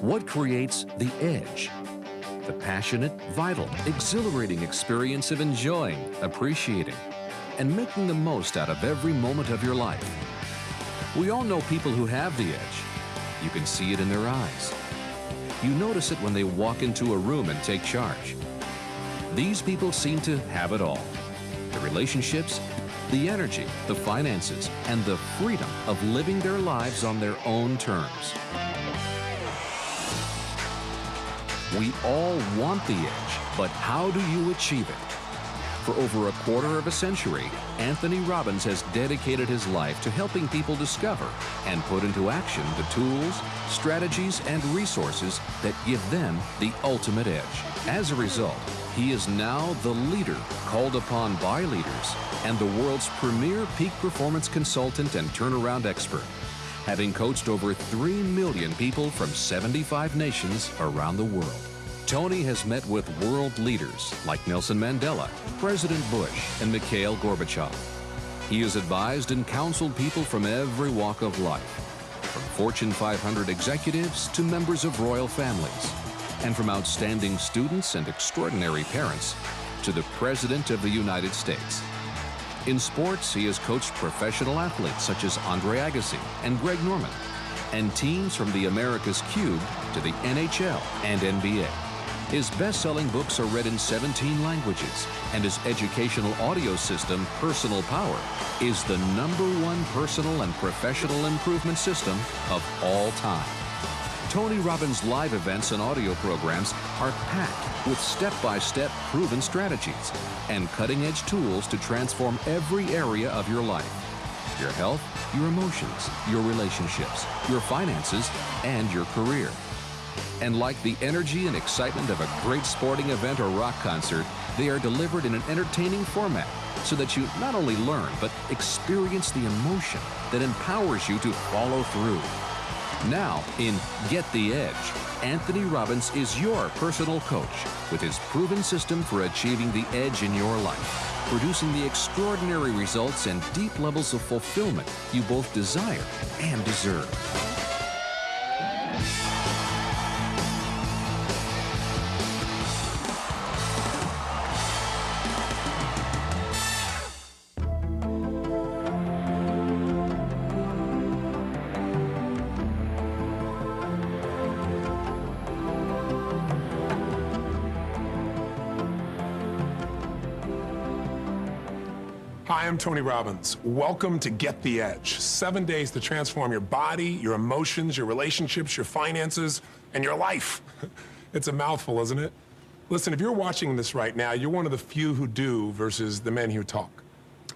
What creates the edge? The passionate, vital, exhilarating experience of enjoying, appreciating, and making the most out of every moment of your life. We all know people who have the edge. You can see it in their eyes. You notice it when they walk into a room and take charge. These people seem to have it all. The relationships, the energy, the finances, and the freedom of living their lives on their own terms. We all want the edge, but how do you achieve it? For over a quarter of a century, Anthony Robbins has dedicated his life to helping people discover and put into action the tools, strategies, and resources that give them the ultimate edge. As a result, he is now the leader called upon by leaders and the world's premier peak performance consultant and turnaround expert, having coached over 3 million people from 75 nations around the world. Tony has met with world leaders like Nelson Mandela, President Bush, and Mikhail Gorbachev. He has advised and counseled people from every walk of life, from Fortune 500 executives to members of royal families, and from outstanding students and extraordinary parents to the President of the United States. In sports, he has coached professional athletes such as Andre Agassi and Greg Norman, and teams from the America's Cube to the NHL and NBA. His best-selling books are read in 17 languages, and his educational audio system, Personal Power, is the #1 personal and professional improvement system of all time. Tony Robbins' live events and audio programs are packed with step-by-step proven strategies and cutting-edge tools to transform every area of your life: your health, your emotions, your relationships, your finances, and your career. And like the energy and excitement of a great sporting event or rock concert, they are delivered in an entertaining format so that you not only learn, but experience the emotion that empowers you to follow through. Now, in Get the Edge, Anthony Robbins is your personal coach with his proven system for achieving the edge in your life, producing the extraordinary results and deep levels of fulfillment you both desire and deserve. Hi, I'm Tony Robbins. Welcome to Get the Edge. 7 days to transform your body, your emotions, your relationships, your finances, and your life. It's a mouthful, isn't it? Listen, if you're watching this right now, you're one of the few who do versus the many who talk.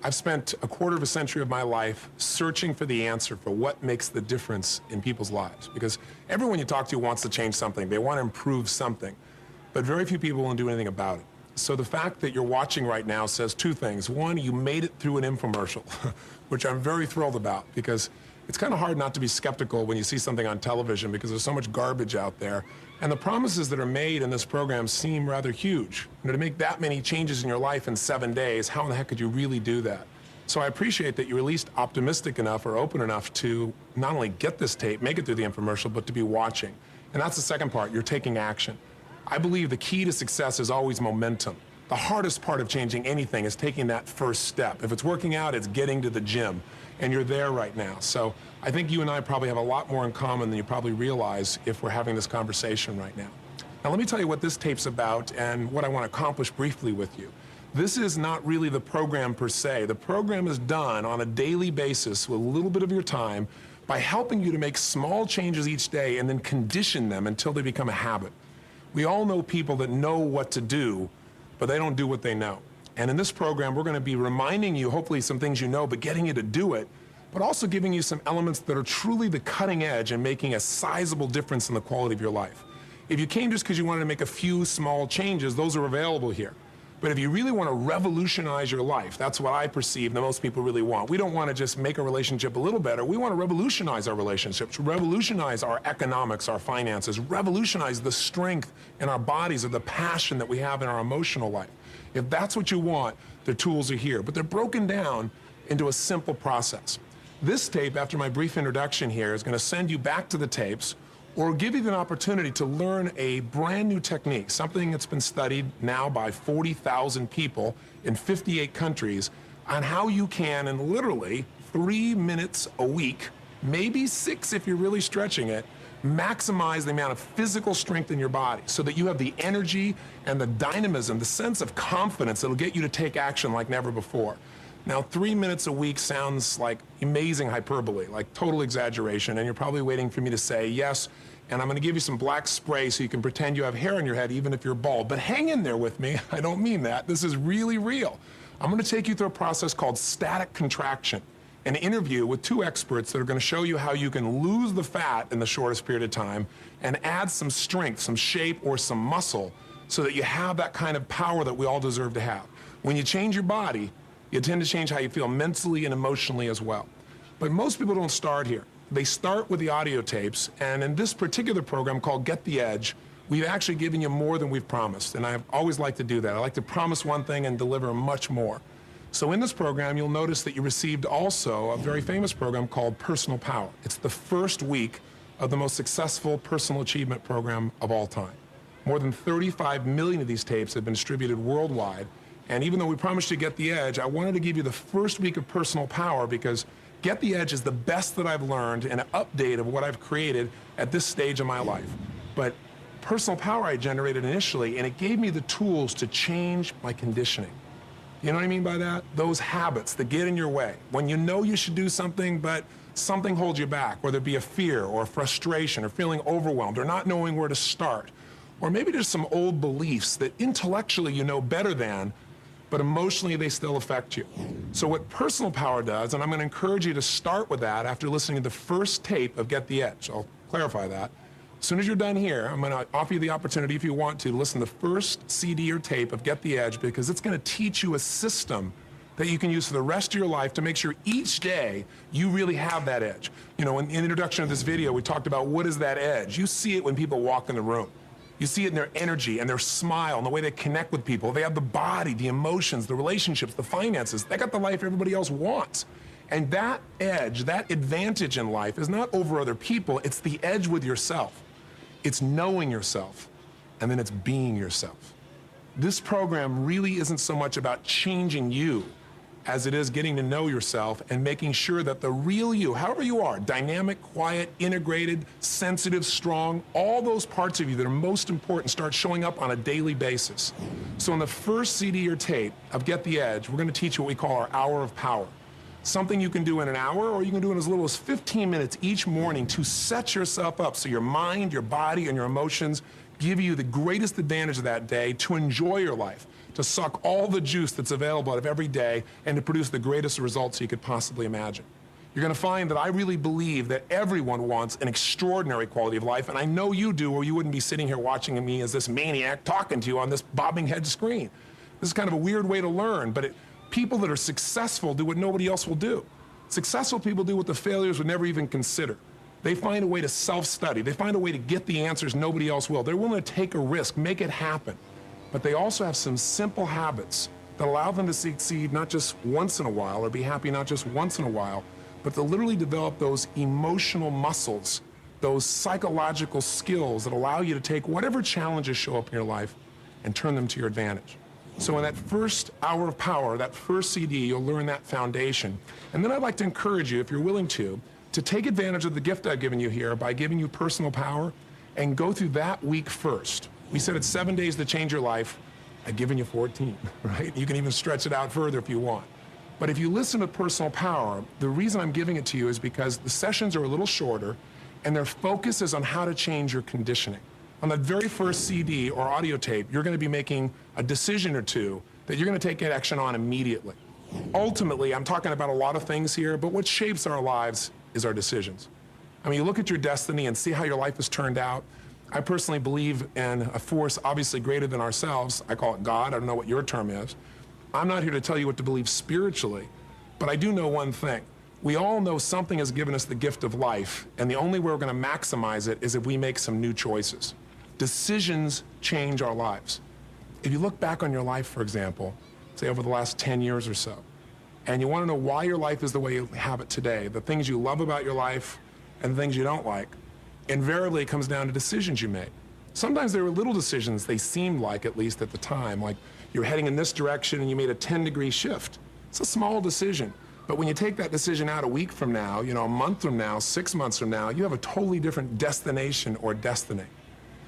I've spent a quarter of a century of my life searching for the answer for what makes the difference in people's lives. Because everyone you talk to wants to change something. They want to improve something. But very few people want to do anything about it. So the fact that you're watching right now says 2 things. One, you made it through an infomercial, which I'm very thrilled about, because it's kind of hard not to be skeptical when you see something on television because there's so much garbage out there. And the promises that are made in this program seem rather huge. You know, to make that many changes in your life in 7 days, how in the heck could you really do that? So I appreciate that you're at least optimistic enough or open enough to not only get this tape, make it through the infomercial, but to be watching. And that's the second part, you're taking action. I believe the key to success is always momentum. The hardest part of changing anything is taking that first step. If it's working out, it's getting to the gym, and you're there right now. So I think you and I probably have a lot more in common than you probably realize if we're having this conversation right now. Now let me tell you what this tape's about and what I want to accomplish briefly with you. This is not really the program per se. The program is done on a daily basis with a little bit of your time by helping you to make small changes each day and then condition them until they become a habit. We all know people that know what to do, but they don't do what they know. And in this program, we're going to be reminding you, hopefully, some things you know, but getting you to do it, but also giving you some elements that are truly the cutting edge and making a sizable difference in the quality of your life. If you came just because you wanted to make a few small changes, those are available here. But if you really want to revolutionize your life, that's what I perceive that most people really want. We don't want to just make a relationship a little better. We want to revolutionize our relationships, revolutionize our economics, our finances, revolutionize the strength in our bodies or the passion that we have in our emotional life. If that's what you want, the tools are here. But they're broken down into a simple process. This tape, after my brief introduction here, is going to send you back to the tapes, or give you an opportunity to learn a brand new technique, something that's been studied now by 40,000 people in 58 countries, on how you can, in literally 3 minutes a week, maybe 6 if you're really stretching it, maximize the amount of physical strength in your body so that you have the energy and the dynamism, the sense of confidence that'll get you to take action like never before. Now, 3 minutes a week sounds like amazing hyperbole, like total exaggeration, and you're probably waiting for me to say yes, and I'm gonna give you some black spray so you can pretend you have hair on your head even if you're bald. But hang in there with me, I don't mean that. This is really real. I'm gonna take you through a process called static contraction, an interview with 2 experts that are gonna show you how you can lose the fat in the shortest period of time and add some strength, some shape, or some muscle so that you have that kind of power that we all deserve to have. When you change your body, you tend to change how you feel mentally and emotionally as well. But most people don't start here. They start with the audio tapes, and in this particular program called Get the Edge, we've actually given you more than we've promised, and I've always liked to do that. I like to promise one thing and deliver much more. So in this program, you'll notice that you received also a very famous program called Personal Power. It's the first week of the most successful personal achievement program of all time. More than 35 million of these tapes have been distributed worldwide. And even though we promised you Get the Edge, I wanted to give you the first week of Personal Power because Get the Edge is the best that I've learned and an update of what I've created at this stage of my life. But Personal Power I generated initially, and it gave me the tools to change my conditioning. You know what I mean by that? Those habits that get in your way. When you know you should do something, but something holds you back, whether it be a fear or a frustration or feeling overwhelmed or not knowing where to start. Or maybe there's some old beliefs that intellectually you know better than, but emotionally they still affect you. So what Personal Power does, and I'm gonna encourage you to start with that after listening to the first tape of Get the Edge. I'll clarify that. As soon as you're done here, I'm gonna offer you the opportunity, if you want to listen to the first CD or tape of Get the Edge, because it's gonna teach you a system that you can use for the rest of your life to make sure each day you really have that edge. You know, in the introduction of this video, we talked about what is that edge. You see it when people walk in the room. You see it in their energy and their smile and the way they connect with people. They have the body, the emotions, the relationships, the finances. They got the life everybody else wants. And that edge, that advantage in life is not over other people, it's the edge with yourself. It's knowing yourself, and then it's being yourself. This program really isn't so much about changing you as it is getting to know yourself and making sure that the real you, however you are, dynamic, quiet, integrated, sensitive, strong, all those parts of you that are most important start showing up on a daily basis. So in the first CD or tape of Get the Edge, we're gonna teach you what we call our hour of power. Something you can do in an hour, or you can do in as little as 15 minutes each morning to set yourself up so your mind, your body, and your emotions give you the greatest advantage of that day to enjoy your life, to suck all the juice that's available out of every day, and to produce the greatest results you could possibly imagine. You're gonna find that I really believe that everyone wants an extraordinary quality of life, and I know you do, or you wouldn't be sitting here watching me as this maniac talking to you on this bobbing head screen. This is kind of a weird way to learn, but people that are successful do what nobody else will do. Successful people do what the failures would never even consider. They find a way to self-study. They find a way to get the answers nobody else will. They're willing to take a risk, make it happen. But they also have some simple habits that allow them to succeed not just once in a while or be happy not just once in a while, but to literally develop those emotional muscles, those psychological skills that allow you to take whatever challenges show up in your life and turn them to your advantage. So in that first hour of power, that first CD, you'll learn that foundation. And then I'd like to encourage you, if you're willing to take advantage of the gift I've given you here by giving you Personal Power and go through that week first. We said it's 7 days to change your life. I've given you 14, right? You can even stretch it out further if you want. But if you listen to Personal Power, the reason I'm giving it to you is because the sessions are a little shorter and their focus is on how to change your conditioning. On the very first CD or audio tape, you're gonna be making a decision or two that you're gonna take action on immediately. Ultimately, I'm talking about a lot of things here, but what shapes our lives is our decisions. I mean, you look at your destiny and see how your life has turned out. I personally believe in a force obviously greater than ourselves. I call it God. I don't know what your term is. I'm not here to tell you what to believe spiritually, but I do know one thing. We all know something has given us the gift of life, and the only way we're gonna maximize it is if we make some new choices. Decisions change our lives. If you look back on your life, for example, say over the last 10 years or so, and you wanna know why your life is the way you have it today, the things you love about your life and the things you don't like, Invariably, it comes down to decisions you made. Sometimes there were little decisions, they seemed like, at least at the time, like you're heading in this direction and you made a 10-degree shift. It's a small decision. But when you take that decision out a week from now, a month from now, 6 months from now, you have a totally different destination or destiny.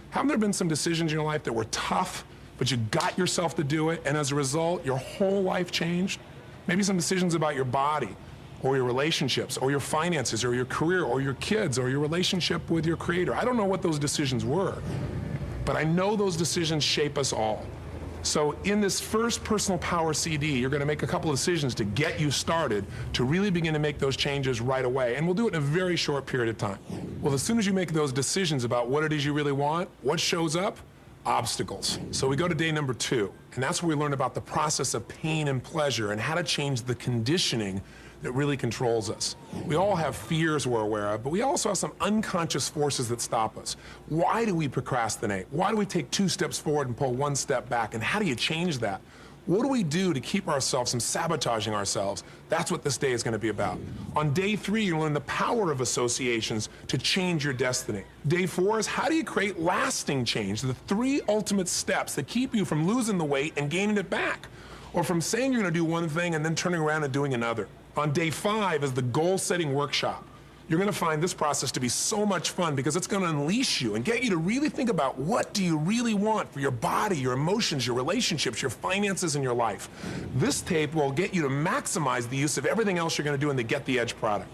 Haven't there been some decisions in your life that were tough, but you got yourself to do it, and as a result, your whole life changed? Maybe some decisions about your body, or your relationships, or your finances, or your career, or your kids, or your relationship with your creator. I don't know what those decisions were, but I know those decisions shape us all. So in this first Personal Power CD, you're going to make a couple of decisions to get you started to really begin to make those changes right away. And we'll do it in a very short period of time. Well, as soon as you make those decisions about what it is you really want, what shows up? Obstacles. So we go to day number 2, and that's where we learn about the process of pain and pleasure and how to change the conditioning that really controls us. We all have fears we're aware of, but we also have some unconscious forces that stop us. Why do we procrastinate? Why do we take 2 steps forward and pull 1 step back? And how do you change that? What do we do to keep ourselves from sabotaging ourselves? That's what this day is going to be about. On day 3, you learn the power of associations to change your destiny. Day 4 is how do you create lasting change? The 3 ultimate steps that keep you from losing the weight and gaining it back, or from saying you're going to do one thing and then turning around and doing another. On day 5 is the goal-setting workshop. You're going to find this process to be so much fun because it's going to unleash you and get you to really think about what do you really want for your body, your emotions, your relationships, your finances, and your life. This tape will get you to maximize the use of everything else you're going to do in the Get the Edge product.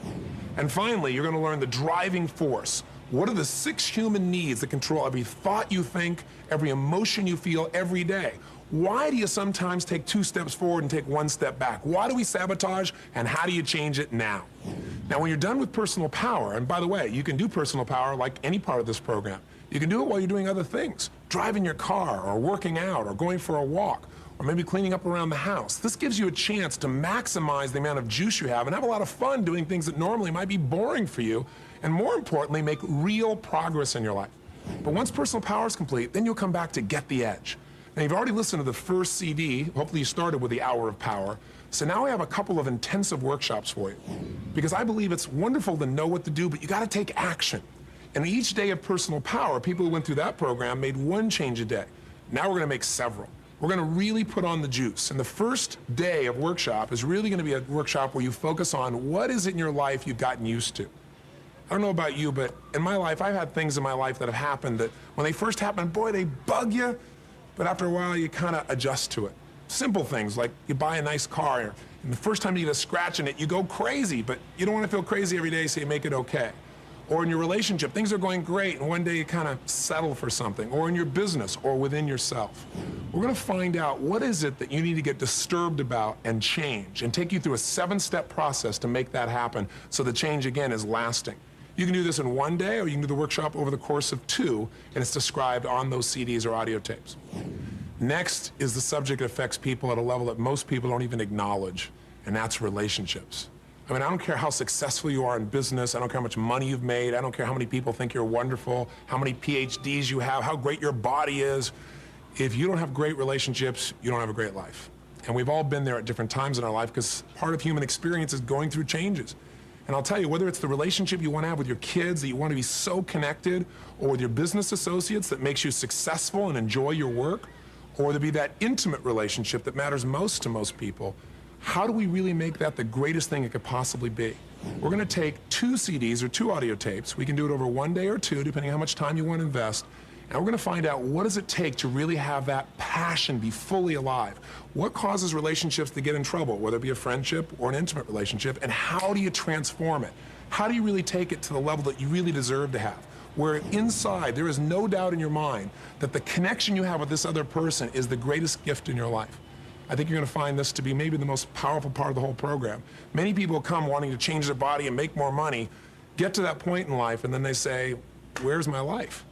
And finally, you're going to learn the driving force. What are the 6 human needs that control every thought you think, every emotion you feel every day? Why do you sometimes take 2 steps forward and take 1 step back? Why do we sabotage, and how do you change it now? Now, when you're done with personal power, and by the way, you can do personal power like any part of this program. You can do it while you're doing other things, driving your car, or working out, or going for a walk, or maybe cleaning up around the house. This gives you a chance to maximize the amount of juice you have and have a lot of fun doing things that normally might be boring for you, and more importantly, make real progress in your life. But once personal power is complete, then you'll come back to Get the Edge. Now, you've already listened to the first CD. Hopefully you started with the Hour of Power. So now I have a couple of intensive workshops for you, because I believe it's wonderful to know what to do, but you got to take action. And each day of personal power, people who went through that program made 1 change a day. Now we're going to make several. We're going to really put on the juice. And the first day of workshop is really going to be a workshop where you focus on what is it in your life you've gotten used to. I don't know about you, but in my life, I've had things in my life that have happened that when they first happen, boy, they bug you. But after a while, you kind of adjust to it. Simple things like you buy a nice car, and the first time you get a scratch in it, you go crazy, but you don't want to feel crazy every day, so you make it okay. Or in your relationship, things are going great, and one day you kind of settle for something. Or in your business, or within yourself. We're going to find out what is it that you need to get disturbed about and change, and take you through a 7-step process to make that happen so the change, again, is lasting. You can do this in 1 day, or you can do the workshop over the course of 2, and it's described on those CDs or audio tapes. Next is the subject that affects people at a level that most people don't even acknowledge, and that's relationships. I mean, I don't care how successful you are in business, I don't care how much money you've made, I don't care how many people think you're wonderful, how many PhDs you have, how great your body is. If you don't have great relationships, you don't have a great life. And we've all been there at different times in our life, because part of human experience is going through changes. And I'll tell you, whether it's the relationship you want to have with your kids, that you want to be so connected, or with your business associates that makes you successful and enjoy your work, or to be that intimate relationship that matters most to most people, how do we really make that the greatest thing it could possibly be? We're going to take 2 CDs or 2 audio tapes. We can do it over 1 day or 2, depending on how much time you want to invest. And we're going to find out, what does it take to really have that passion be fully alive? What causes relationships to get in trouble, whether it be a friendship or an intimate relationship, and how do you transform it? How do you really take it to the level that you really deserve to have, where inside there is no doubt in your mind that the connection you have with this other person is the greatest gift in your life? I think you're going to find this to be maybe the most powerful part of the whole program. Many people come wanting to change their body and make more money, get to that point in life, and then they say, where's my life?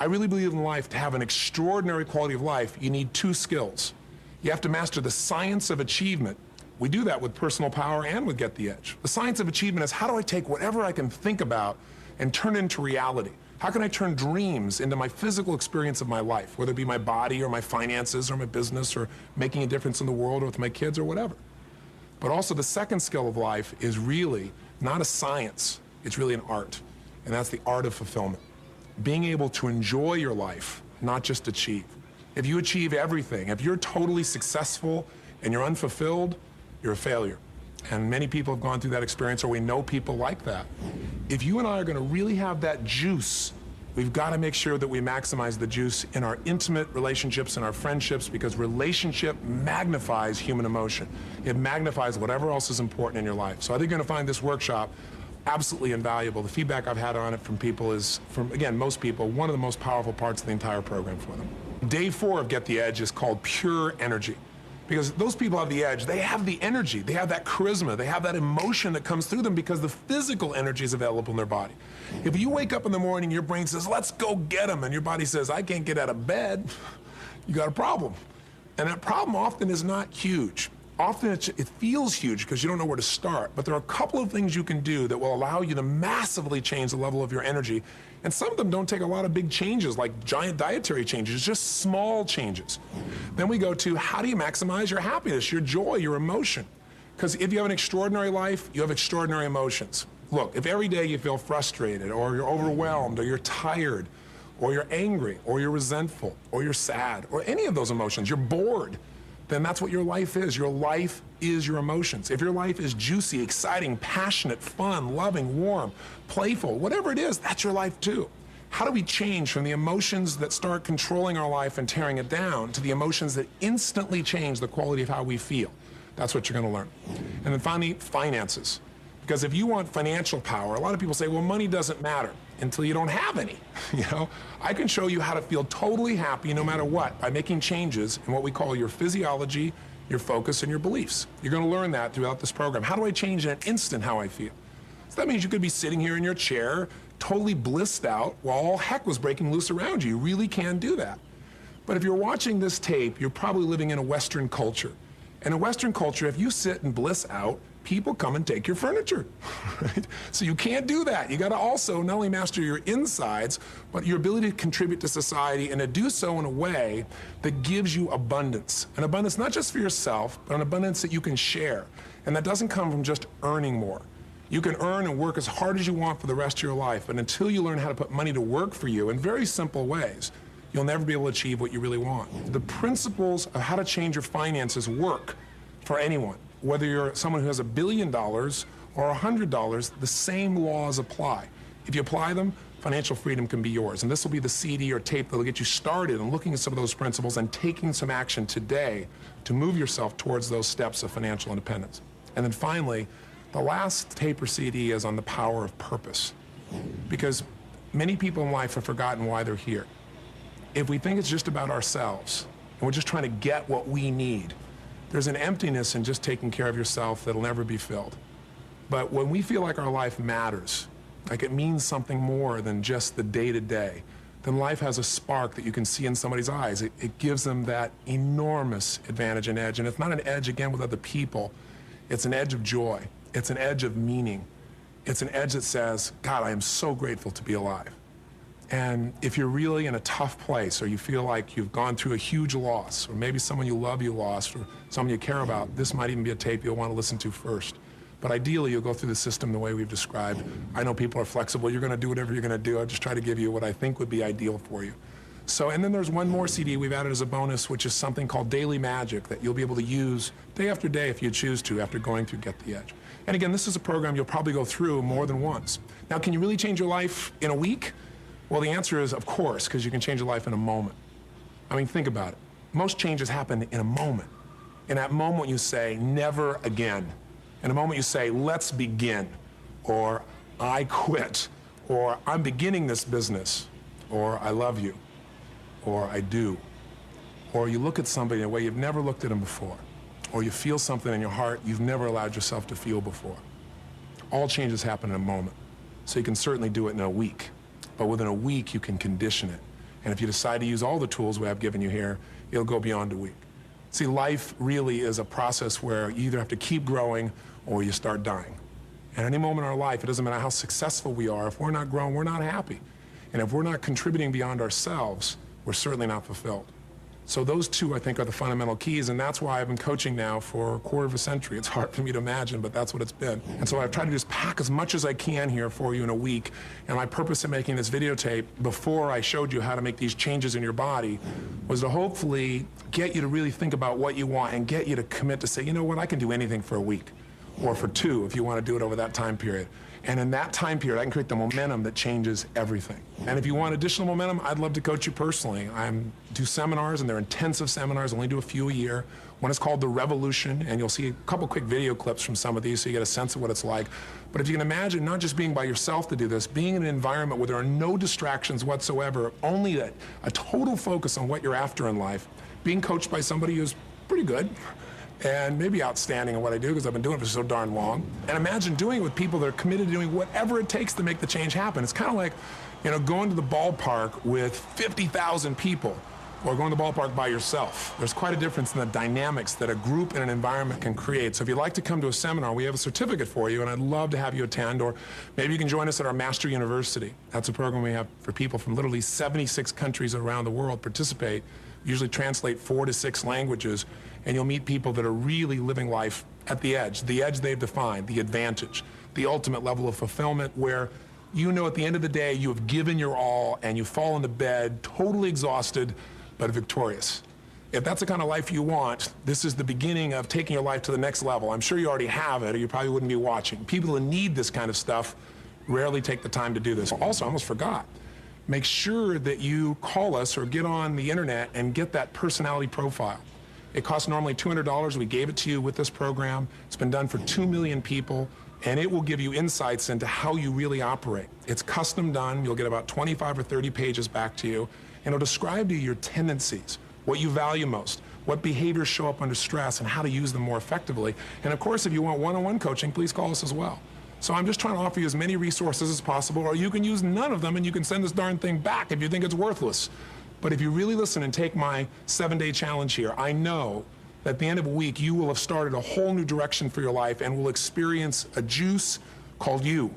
I really believe in life, to have an extraordinary quality of life, you need 2 skills. You have to master the science of achievement. We do that with personal power and with Get the Edge. The science of achievement is, how do I take whatever I can think about and turn it into reality? How can I turn dreams into my physical experience of my life, whether it be my body or my finances or my business or making a difference in the world or with my kids or whatever? But also, the second skill of life is really not a science, it's really an art, and that's the art of fulfillment. being able to enjoy your life, not just achieve. If you achieve everything, if you're totally successful and you're unfulfilled, you're a failure. And many people have gone through that experience, or we know people like that. If you and I are going to really have that juice, we've got to make sure that we maximize the juice in our intimate relationships and our friendships, because relationship magnifies human emotion. It magnifies whatever else is important in your life. So I think you're going to find this workshop absolutely invaluable. The feedback I've had on it from people is, from, again, most people, one of the most powerful parts of the entire program for them. Day 4 of Get the Edge is called Pure Energy. Because those people have the edge, they have the energy, they have that charisma, they have that emotion that comes through them because the physical energy is available in their body. If you wake up in the morning, your brain says, let's go get them, and your body says, I can't get out of bed, you got a problem. And that problem often is not huge. Often it feels huge because you don't know where to start, but there are a couple of things you can do that will allow you to massively change the level of your energy. And some of them don't take a lot of big changes, like giant dietary changes, just small changes. Then we go to, how do you maximize your happiness, your joy, your emotion? Because if you have an extraordinary life, you have extraordinary emotions. Look, if every day you feel frustrated, or you're overwhelmed, or you're tired, or you're angry, or you're resentful, or you're sad, or any of those emotions, you're bored, then that's what your life is. Your life is your emotions. If your life is juicy, exciting, passionate, fun, loving, warm, playful, whatever it is, that's your life too. How do we change from the emotions that start controlling our life and tearing it down to the emotions that instantly change the quality of how we feel? That's what you're going to learn. And then finally, finances. Because if you want financial power, a lot of people say, well, money doesn't matter until you don't have any. You know, I can show you how to feel totally happy no matter what by making changes in what we call your physiology, your focus, and your beliefs. You're going to learn that throughout this program. How do I change in an instant how I feel? So that means you could be sitting here in your chair, totally blissed out, while all heck was breaking loose around you. You really can do that. But if you're watching this tape, you're probably living in a Western culture. In a Western culture, if you sit and bliss out, people come and take your furniture, right? So you can't do that. You got to also not only master your insides, but your ability to contribute to society, and to do so in a way that gives you abundance. An abundance not just for yourself, but an abundance that you can share. And that doesn't come from just earning more. You can earn and work as hard as you want for the rest of your life, but until you learn how to put money to work for you in very simple ways, you'll never be able to achieve what you really want. The principles of how to change your finances work for anyone. Whether you're someone who has $1 billion or $100, the same laws apply. If you apply them, financial freedom can be yours. And this will be the CD or tape that will get you started in looking at some of those principles and taking some action today to move yourself towards those steps of financial independence. And then finally, the last tape or CD is on the power of purpose. Because many people in life have forgotten why they're here. If we think it's just about ourselves, and we're just trying to get what we need, there's an emptiness in just taking care of yourself that'll never be filled. But when we feel like our life matters, like it means something more than just the day-to-day, then life has a spark that you can see in somebody's eyes. It gives them that enormous advantage and edge. And it's not an edge, again, with other people. It's an edge of joy. It's an edge of meaning. It's an edge that says, God, I am so grateful to be alive. And if you're really in a tough place, or you feel like you've gone through a huge loss, or maybe someone you love you lost, or someone you care about, this might even be a tape you'll want to listen to first. But ideally, you'll go through the system the way we've described. I know people are flexible. You're going to do whatever you're going to do. I'll just try to give you what I think would be ideal for you. So, and then there's one more CD we've added as a bonus, which is something called Daily Magic that you'll be able to use day after day if you choose to after going through Get the Edge. And again, this is a program you'll probably go through more than once. Now, can you really change your life in a week? Well, the answer is, of course, because you can change your life in a moment. I mean, think about it. Most changes happen in a moment. In that moment, you say, never again. In a moment, you say, let's begin, or I quit, or I'm beginning this business, or I love you, or I do. Or you look at somebody in a way you've never looked at them before, or you feel something in your heart you've never allowed yourself to feel before. All changes happen in a moment, so you can certainly do it in a week. But within a week, you can condition it. And if you decide to use all the tools we have given you here, it'll go beyond a week. See, life really is a process where you either have to keep growing or you start dying. At any moment in our life, it doesn't matter how successful we are, if we're not growing, we're not happy. And if we're not contributing beyond ourselves, we're certainly not fulfilled. So those two, I think, are the fundamental keys, and that's why I've been coaching now for a quarter of a century. It's hard for me to imagine, but that's what it's been. And so I've tried to just pack as much as I can here for you in a week. And my purpose in making this videotape, before I showed you how to make these changes in your body, was to hopefully get you to really think about what you want and get you to commit to say, you know what, I can do anything for a week, or for two if you want to do it over that time period. And in that time period, I can create the momentum that changes everything. And if you want additional momentum, I'd love to coach you personally. I do seminars, and they're intensive seminars. I only do a few a year. One is called The Revolution, and you'll see a couple quick video clips from some of these so you get a sense of what it's like. But if you can imagine not just being by yourself to do this, being in an environment where there are no distractions whatsoever, only a total focus on what you're after in life, being coached by somebody who's pretty good, and maybe outstanding in what I do because I've been doing it for so darn long. And imagine doing it with people that are committed to doing whatever it takes to make the change happen. It's kind of like, you know, going to the ballpark with 50,000 people or going to the ballpark by yourself. There's quite a difference in the dynamics that a group and an environment can create. So if you'd like to come to a seminar, we have a certificate for you, and I'd love to have you attend, or maybe you can join us at our Master University. That's a program we have for people from literally 76 countries around the world participate. We usually translate 4 to 6 languages, and you'll meet people that are really living life at the edge they've defined, the advantage, the ultimate level of fulfillment where you know at the end of the day you have given your all and you fall into bed totally exhausted but victorious. If that's the kind of life you want, this is the beginning of taking your life to the next level. I'm sure you already have it or you probably wouldn't be watching. People who need this kind of stuff rarely take the time to do this. Also, I almost forgot. Make sure that you call us or get on the internet and get that personality profile. It costs normally $200. We gave it to you with this program. It's been done for 2 million people, and it will give you insights into how you really operate. It's custom done. You'll get about 25 or 30 pages back to you, and it'll describe to you your tendencies, what you value most, what behaviors show up under stress, and how to use them more effectively. And of course, if you want one-on-one coaching, please call us as well. So I'm just trying to offer you as many resources as possible, or you can use none of them and you can send this darn thing back if you think it's worthless. But if you really listen and take my 7-day challenge here, I know that at the end of a week, you will have started a whole new direction for your life and will experience a juice called you.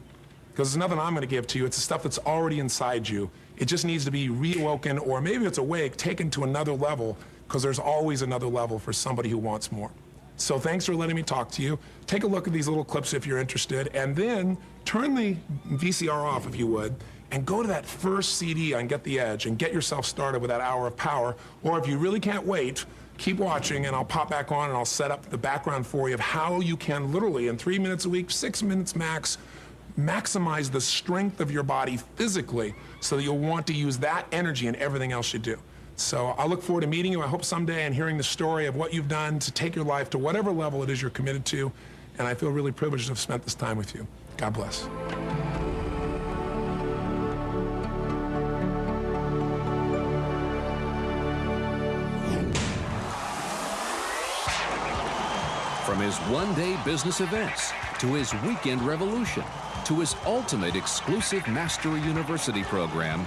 Because it's nothing I'm going to give to you. It's the stuff that's already inside you. It just needs to be reawoken, or maybe it's awake, taken to another level, because there's always another level for somebody who wants more. So thanks for letting me talk to you. Take a look at these little clips if you're interested, and then turn the VCR off if you would, and go to that first CD on Get the Edge and get yourself started with that hour of power. Or if you really can't wait, keep watching and I'll pop back on and I'll set up the background for you of how you can literally in 3 minutes a week, 6 minutes max, maximize the strength of your body physically so that you'll want to use that energy in everything else you do. So I look forward to meeting you. I hope someday and hearing the story of what you've done to take your life to whatever level it is you're committed to. And I feel really privileged to have spent this time with you. God bless. From his one-day business events, to his weekend revolution, to his ultimate exclusive Mastery University program,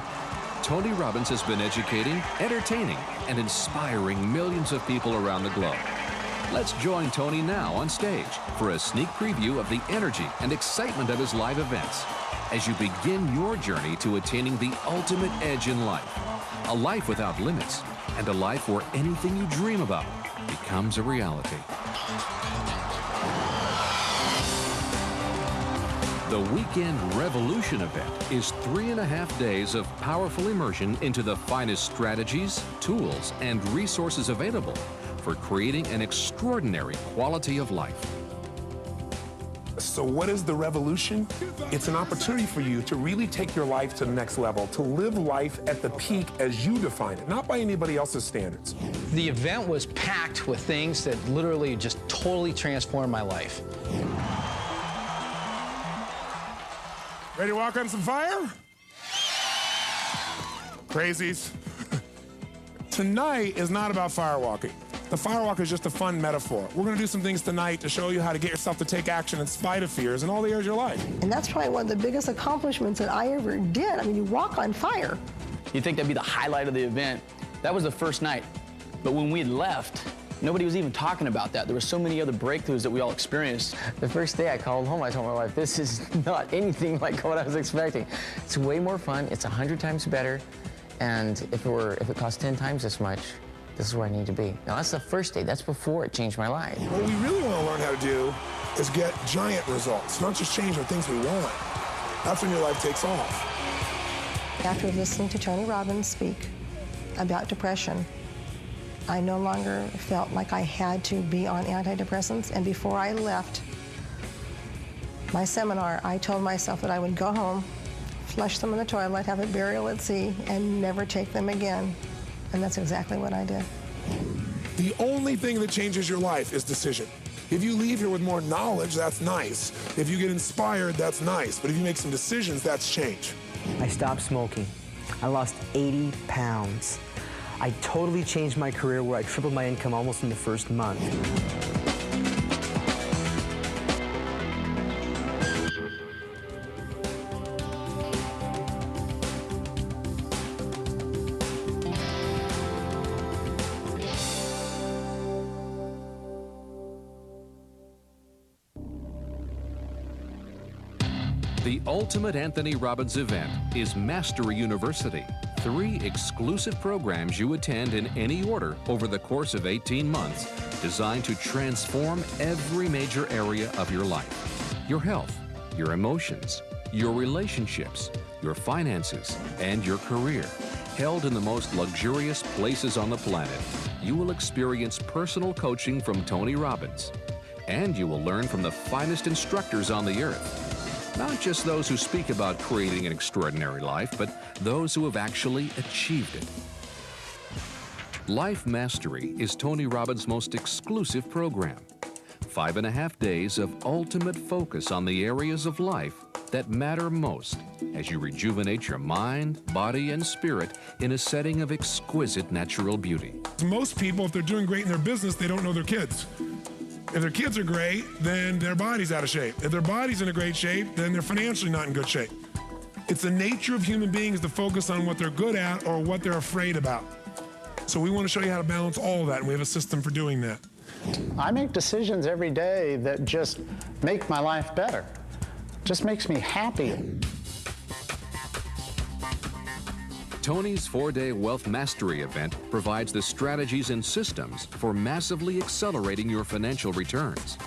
Tony Robbins has been educating, entertaining, and inspiring millions of people around the globe. Let's join Tony now on stage for a sneak preview of the energy and excitement of his live events as you begin your journey to attaining the ultimate edge in life, a life without limits, and a life where anything you dream about becomes a reality. The Weekend Revolution event is 3.5 days of powerful immersion into the finest strategies, tools, and resources available for creating an extraordinary quality of life. So what is the revolution? It's an opportunity for you to really take your life to the next level, to live life at the peak as you define it, not by anybody else's standards. The event was packed with things that literally just totally transformed my life. Ready to walk on some fire? Crazies. Tonight is not about firewalking. The firewalk is just a fun metaphor. We're gonna do some things tonight to show you how to get yourself to take action in spite of fears in all the areas of your life. And that's probably one of the biggest accomplishments that I ever did. I mean, you walk on fire. You'd think that'd be the highlight of the event. That was the first night. But when we had left, nobody was even talking about that. There were so many other breakthroughs that we all experienced. The first day I called home, I told my wife, this is not anything like what I was expecting. It's way more fun, it's 100 times better, and if it cost 10 times as much, this is where I need to be. Now, that's the first day. That's before it changed my life. What we really want to learn how to do is get giant results, not just change the things we want. That's when your life takes off. After listening to Tony Robbins speak about depression, I no longer felt like I had to be on antidepressants. And before I left my seminar, I told myself that I would go home, flush them in the toilet, have a burial at sea, and never take them again. And that's exactly what I did. The only thing that changes your life is decision. If you leave here with more knowledge, that's nice. If you get inspired, that's nice. But if you make some decisions, that's change. I stopped smoking. I lost 80 pounds. I totally changed my career where I tripled my income almost in the first month. The ultimate Anthony Robbins event is Mastery University. 3 exclusive programs you attend in any order over the course of 18 months, designed to transform every major area of your life. Your health, your emotions, your relationships, your finances, and your career. Held in the most luxurious places on the planet, you will experience personal coaching from Tony Robbins. And you will learn from the finest instructors on the earth. Not just those who speak about creating an extraordinary life, but those who have actually achieved it. Life Mastery is Tony Robbins' most exclusive program. 5.5 days of ultimate focus on the areas of life that matter most as you rejuvenate your mind, body, and spirit in a setting of exquisite natural beauty. Most people, if they're doing great in their business, they don't know their kids. If their kids are great, then their body's out of shape. If their body's in a great shape, then they're financially not in good shape. It's the nature of human beings to focus on what they're good at or what they're afraid about. So we want to show you how to balance all of that, and we have a system for doing that. I make decisions every day that just make my life better. Just makes me happy. Tony's 4-day Wealth Mastery event provides the strategies and systems for massively accelerating your financial returns.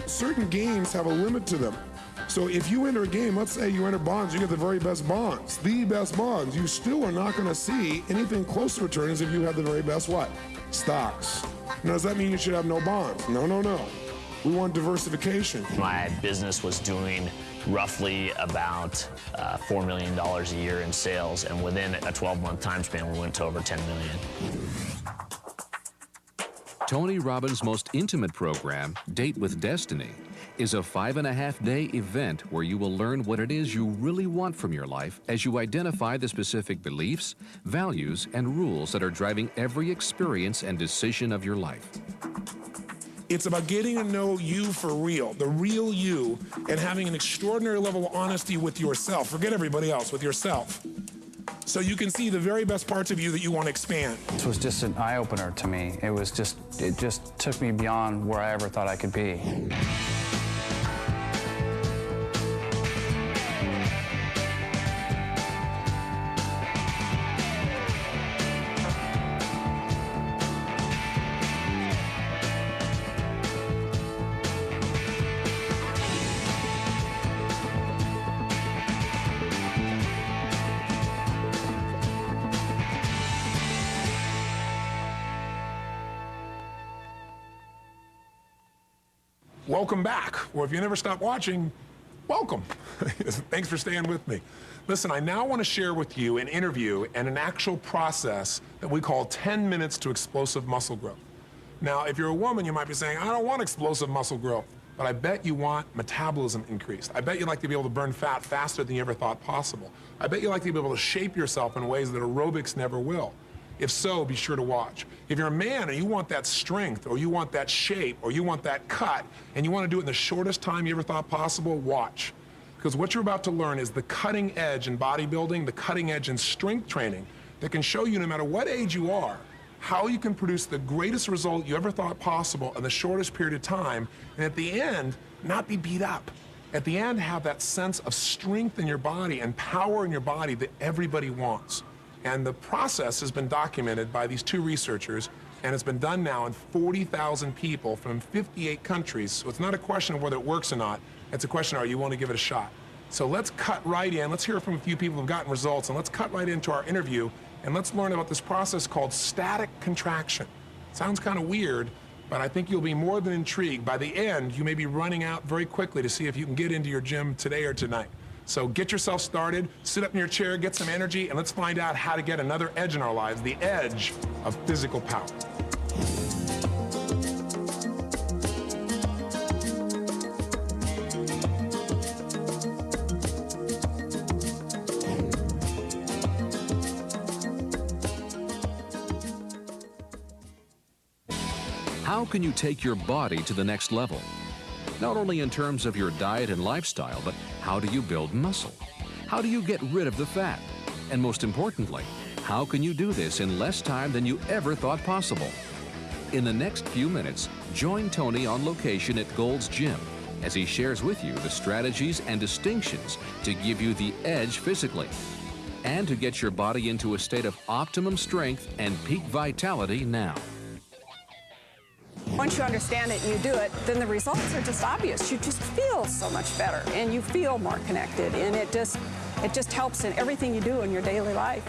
Certain games have a limit to them. So if you enter a game, let's say you enter bonds, you get the very best bonds, you still are not going to see anything close to return as if you have the very best what? Stocks. Now, does that mean you should have no bonds? No, no, no. We want diversification. My business was doing roughly about $4 million a year in sales, and within a 12-month time span, we went to over $10 million. Tony Robbins' most intimate program, Date with Destiny, is a 5.5-day event where you will learn what it is you really want from your life as you identify the specific beliefs, values, and rules that are driving every experience and decision of your life. It's about getting to know you for real, the real you, and having an extraordinary level of honesty with yourself. Forget everybody else, with yourself. So you can see the very best parts of you that you want to expand. This was just an eye-opener to me. It just took me beyond where I ever thought I could be. Welcome back, or if you never stop watching, welcome. Thanks for staying with me. Listen, I now want to share with you an interview and an actual process that we call 10 minutes to explosive muscle growth. Now, if you're a woman, you might be saying, I don't want explosive muscle growth, but I bet you want metabolism increased. I bet you'd like to be able to burn fat faster than you ever thought possible. I bet you'd like to be able to shape yourself in ways that aerobics never will. If so, be sure to watch. If you're a man and you want that strength, or you want that shape, or you want that cut, and you want to do it in the shortest time you ever thought possible, watch. Because what you're about to learn is the cutting edge in bodybuilding, the cutting edge in strength training that can show you, no matter what age you are, how you can produce the greatest result you ever thought possible in the shortest period of time, and at the end, not be beat up. at the end have that sense of strength in your body and power in your body that everybody wants. And the process has been documented by these 2 researchers, and it's been done now in 40,000 people from 58 countries. So it's not a question of whether it works or not. It's a question of, are you willing to give it a shot? So let's cut right in. Let's hear from a few people who've gotten results, and let's cut right into our interview, and let's learn about this process called static contraction. Sounds kind of weird, but I think you'll be more than intrigued. By the end, you may be running out very quickly to see if you can get into your gym today or tonight. So get yourself started, sit up in your chair, get some energy, and let's find out how to get another edge in our lives, the edge of physical power. How can you take your body to the next level? Not only in terms of your diet and lifestyle, but how do you build muscle? How do you get rid of the fat? And most importantly, how can you do this in less time than you ever thought possible? In the next few minutes, join Tony on location at Gold's Gym as he shares with you the strategies and distinctions to give you the edge physically and to get your body into a state of optimum strength and peak vitality now. Once you understand it and you do it, then the results are just obvious. You just feel so much better and you feel more connected, and it just helps in everything you do in your daily life.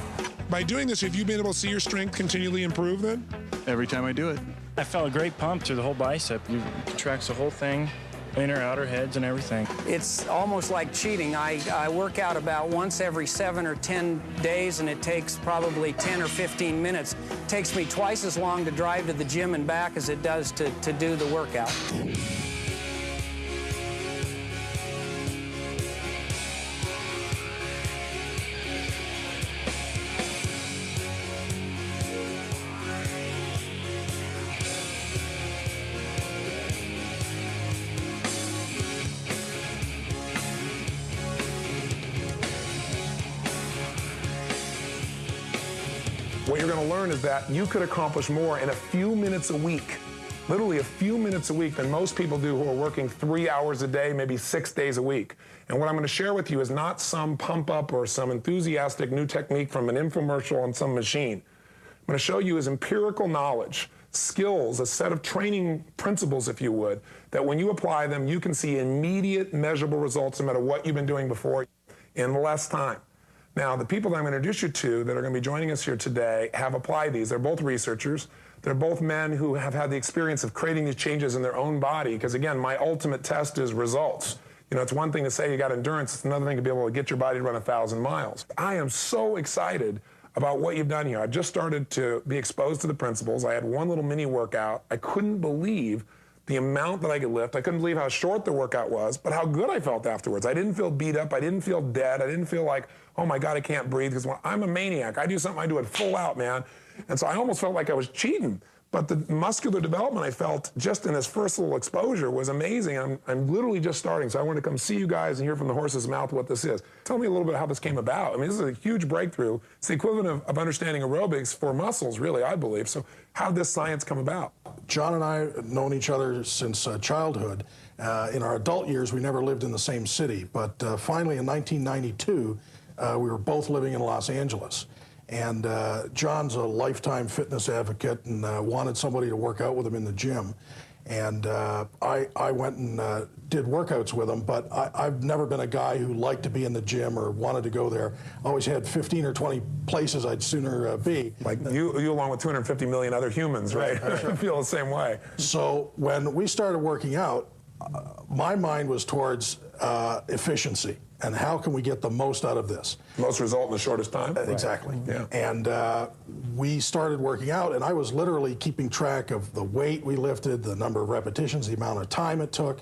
By doing this, have you been able to see your strength continually improve then? Every time I do it. I felt a great pump through the whole bicep. It contracts the whole thing, inner, outer heads and everything. It's almost like cheating. I work out about once every 7 or 10 days, and it takes probably 10 or 15 minutes. It takes me twice as long to drive to the gym and back as it does to do the workout. What you're going to learn is that you could accomplish more in a few minutes a week, literally a few minutes a week, than most people do who are working 3 hours a day, maybe 6 days a week. And what I'm going to share with you is not some pump up or some enthusiastic new technique from an infomercial on some machine. I'm going to show you is empirical knowledge, skills, a set of training principles, if you would, that when you apply them, you can see immediate measurable results no matter what you've been doing before in less time. Now, the people that I'm going to introduce you to that are going to be joining us here today have applied these. They're both researchers. They're both men who have had the experience of creating these changes in their own body, because, again, my ultimate test is results. You know, it's one thing to say you got endurance. It's another thing to be able to get your body to run 1,000 miles. I am so excited about what you've done here. I've just started to be exposed to the principles. I had one little mini workout. I couldn't believe the amount that I could lift. I couldn't believe how short the workout was, but how good I felt afterwards. I didn't feel beat up. I didn't feel dead. I didn't feel like, oh my God, I can't breathe, because when I'm a maniac. I do something, I do it full out, man. And so I almost felt like I was cheating. But the muscular development I felt just in this first little exposure was amazing. I'm literally just starting, so I want to come see you guys and hear from the horse's mouth what this is. Tell me a little bit how this came about. I mean, this is a huge breakthrough. It's the equivalent of understanding aerobics for muscles, really, I believe. So how did this science come about? John and I have known each other since childhood. In our adult years, we never lived in the same city. But finally, in 1992, we were both living in Los Angeles. And John's a lifetime fitness advocate and wanted somebody to work out with him in the gym. And I went and did workouts with him, but I've never been a guy who liked to be in the gym or wanted to go there. Always had 15 or 20 places I'd sooner be. Like you along with 250 million other humans, right? Sure. I feel the same way. So when we started working out, my mind was towards efficiency. And how can we get the most out of this? Most result in the shortest time? Exactly. Yeah. And we started working out, and I was literally keeping track of the weight we lifted, the number of repetitions, the amount of time it took.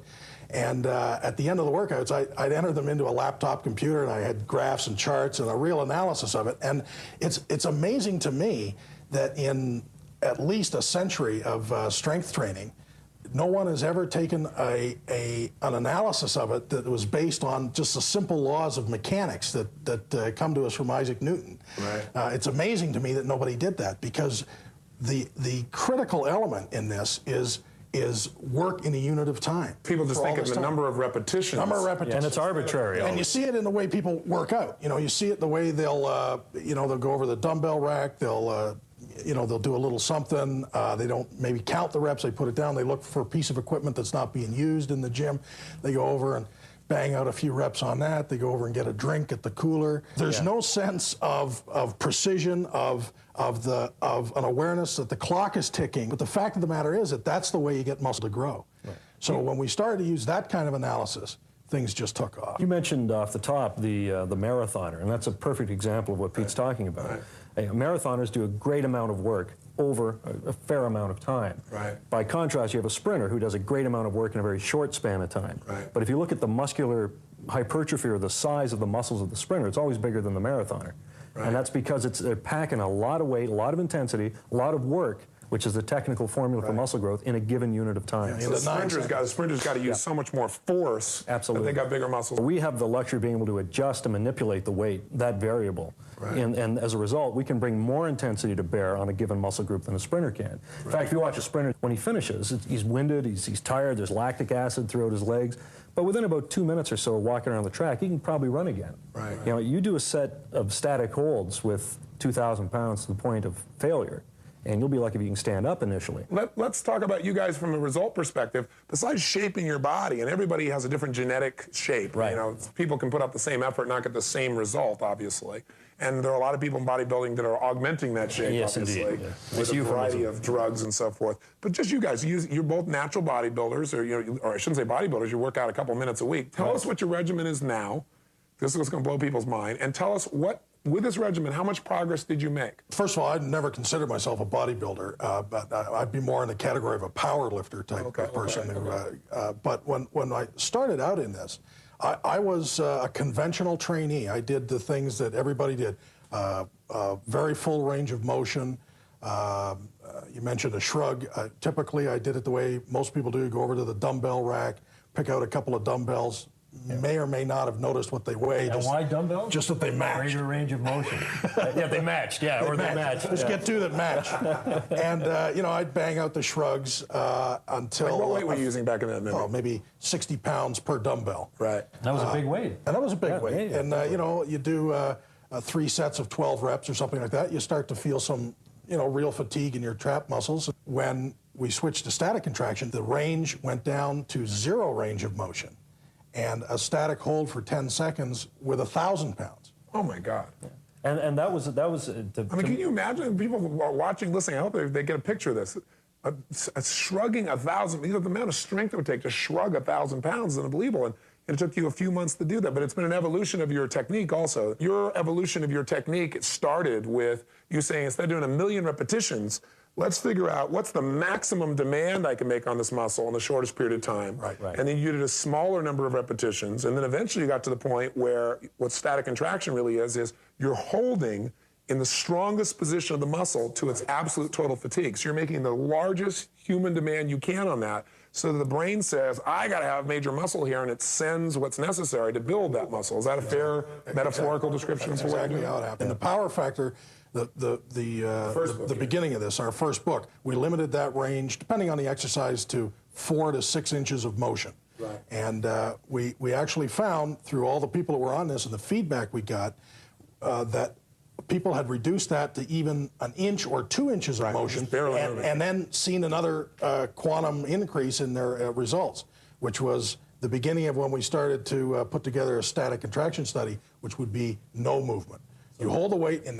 And at the end of the workouts, I'd enter them into a laptop computer, and I had graphs and charts and a real analysis of it. And it's amazing to me that in at least a century of strength training, no one has ever taken an analysis of it that was based on just the simple laws of mechanics that come to us from Isaac Newton. Right. It's amazing to me that nobody did that, because the critical element in this is is work in a unit of time. People just think of the number of repetitions. Number of repetitions. And it's arbitrary. And you see it in the way people work out. You know, you see it in the way they'll, you know, they'll go over the dumbbell rack, they'll, you know, they'll do a little something. They don't maybe count the reps, they put it down, they look for a piece of equipment that's not being used in the gym. They go over and bang out a few reps on that. They go over and get a drink at the cooler. There's no sense of precision, of an awareness that the clock is ticking. But the fact of the matter is that that's the way you get muscle to grow. Right. So when we started to use that kind of analysis, things just took off. You mentioned off the top the marathoner, and that's a perfect example of what Pete's talking about. Right. Marathoners do a great amount of work over a fair amount of time. Right. By contrast, you have a sprinter who does a great amount of work in a very short span of time. Right. But if you look at the muscular hypertrophy or the size of the muscles of the sprinter, it's always bigger than the marathoner. Right. And that's because they're packing a lot of weight, a lot of intensity, a lot of work, which is the technical formula for muscle growth in a given unit of time. Yeah, so the sprinters got to use so much more force. Absolutely. But they got bigger muscles. We have the luxury of being able to adjust and manipulate the weight, that variable. Right. And as a result, we can bring more intensity to bear on a given muscle group than a sprinter can. In fact, if you watch a sprinter, when he finishes, he's winded, he's tired, there's lactic acid throughout his legs. But within about 2 minutes or so walking around the track, he can probably run again. Right. You know, you do a set of static holds with 2,000 pounds to the point of failure, and you'll be lucky if you can stand up initially. Let's talk about you guys from a result perspective. Besides shaping your body, and everybody has a different genetic shape. Right. You know, people can put up the same effort, not get the same result, obviously. And there are a lot of people in bodybuilding that are augmenting that shape, yes, obviously, indeed. Yeah. with a variety of drugs and so forth. But just you guys, you're both natural bodybuilders, or I shouldn't say bodybuilders, you work out a couple minutes a week. Tell us what your regimen is now. This is what's going to blow people's mind. And tell us with this regimen, how much progress did you make? First of all, I'd never considered myself a bodybuilder, but I'd be more in the category of a power lifter type of person. But when I started out in this, I was a conventional trainee. I did the things that everybody did. Very full range of motion. You mentioned a shrug. Typically, I did it the way most people do. Go over to the dumbbell rack, pick out a couple of dumbbells. May or may not have noticed what they weigh. And why dumbbells? Just that they matched. Greater range of motion. Yeah, they matched. Yeah, they matched. Just get two that match. And you know, I'd bang out the shrugs until. Like what weight were you using back in that minute? Oh, maybe 60 pounds per dumbbell. Right. That was a big weight. And that was a big weight. And you know, you do 3 sets of 12 reps or something like that. You start to feel some, you know, real fatigue in your trap muscles. When we switched to static contraction, the range went down to 0 range of motion. And a static hold for 10 seconds with 1,000 pounds. Oh my God. And that was. I mean, can you imagine people watching, listening? I hope they get a picture of this. Shrugging 1,000. You know, the amount of strength it would take to shrug 1,000 pounds is unbelievable. And it took you a few months to do that. But it's been an evolution of your technique also. Your evolution of your technique started with you saying, instead of doing 1,000,000 repetitions, let's figure out what's the maximum demand I can make on this muscle in the shortest period of time. Right. And then you did a smaller number of repetitions. And then eventually you got to the point where what static contraction really is you're holding in the strongest position of the muscle to its absolute total fatigue. So you're making the largest human demand you can on that, so that the brain says, I got to have major muscle here, and it sends what's necessary to build that muscle. Is that a fair metaphorical description? That's exactly how it happened. And the power factor, the beginning of this, our first book, we limited that range, depending on the exercise, to 4 to 6 inches of motion. Right. And we actually found, through all the people that were on this and the feedback we got, that people had reduced that to even 1 inch or 2 inches of motion, and then seen another quantum increase in their results, which was the beginning of when we started to put together a static contraction study, which would be no movement. You hold the weight in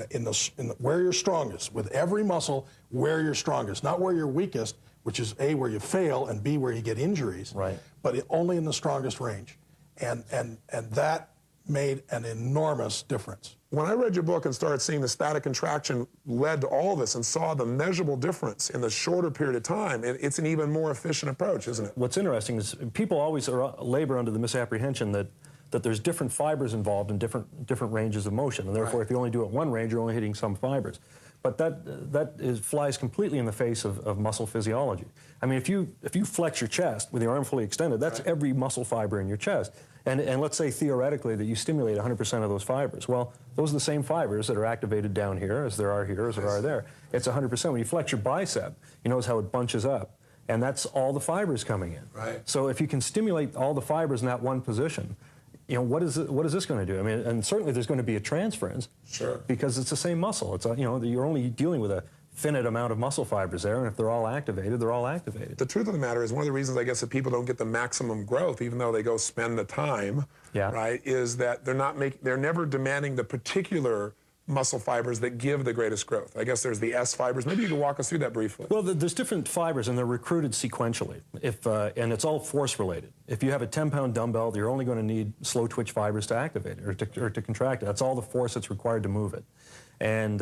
where you're strongest, with every muscle where you're strongest, not where you're weakest, which is A, where you fail, and B, where you get injuries, but only in the strongest range. And that made an enormous difference. When I read your book and started seeing the static contraction led to all this and saw the measurable difference in the shorter period of time, it's an even more efficient approach, isn't it? What's interesting is people always labor under the misapprehension that there's different fibers involved in different ranges of motion, and therefore if you only do it one range, you're only hitting some fibers. But that flies completely in the face of muscle physiology. I mean, if you flex your chest with your arm fully extended, that's every muscle fiber in your chest. And let's say theoretically that you stimulate 100% of those fibers. Well, those are the same fibers that are activated down here as there are here, as there are there. It's 100%. When you flex your bicep, you notice how it bunches up. and that's all the fibers coming in. Right. So if you can stimulate all the fibers in that one position, you know, what is this going to do? I mean, and certainly there's going to be a transference. Sure. Because it's the same muscle. It's you know, you're only dealing with a finite amount of muscle fibers there, and if they're all activated, they're all activated. The truth of the matter is, one of the reasons I guess that people don't get the maximum growth, even though they go spend the time, right, is that they're never demanding the particular muscle fibers that give the greatest growth. I guess there's the S fibers. Maybe you can walk us through that briefly. Well, there's different fibers, and they're recruited sequentially. And it's all force related. If you have a 10-pound dumbbell, you're only going to need slow twitch fibers to activate it or to contract it. That's all the force that's required to move it. And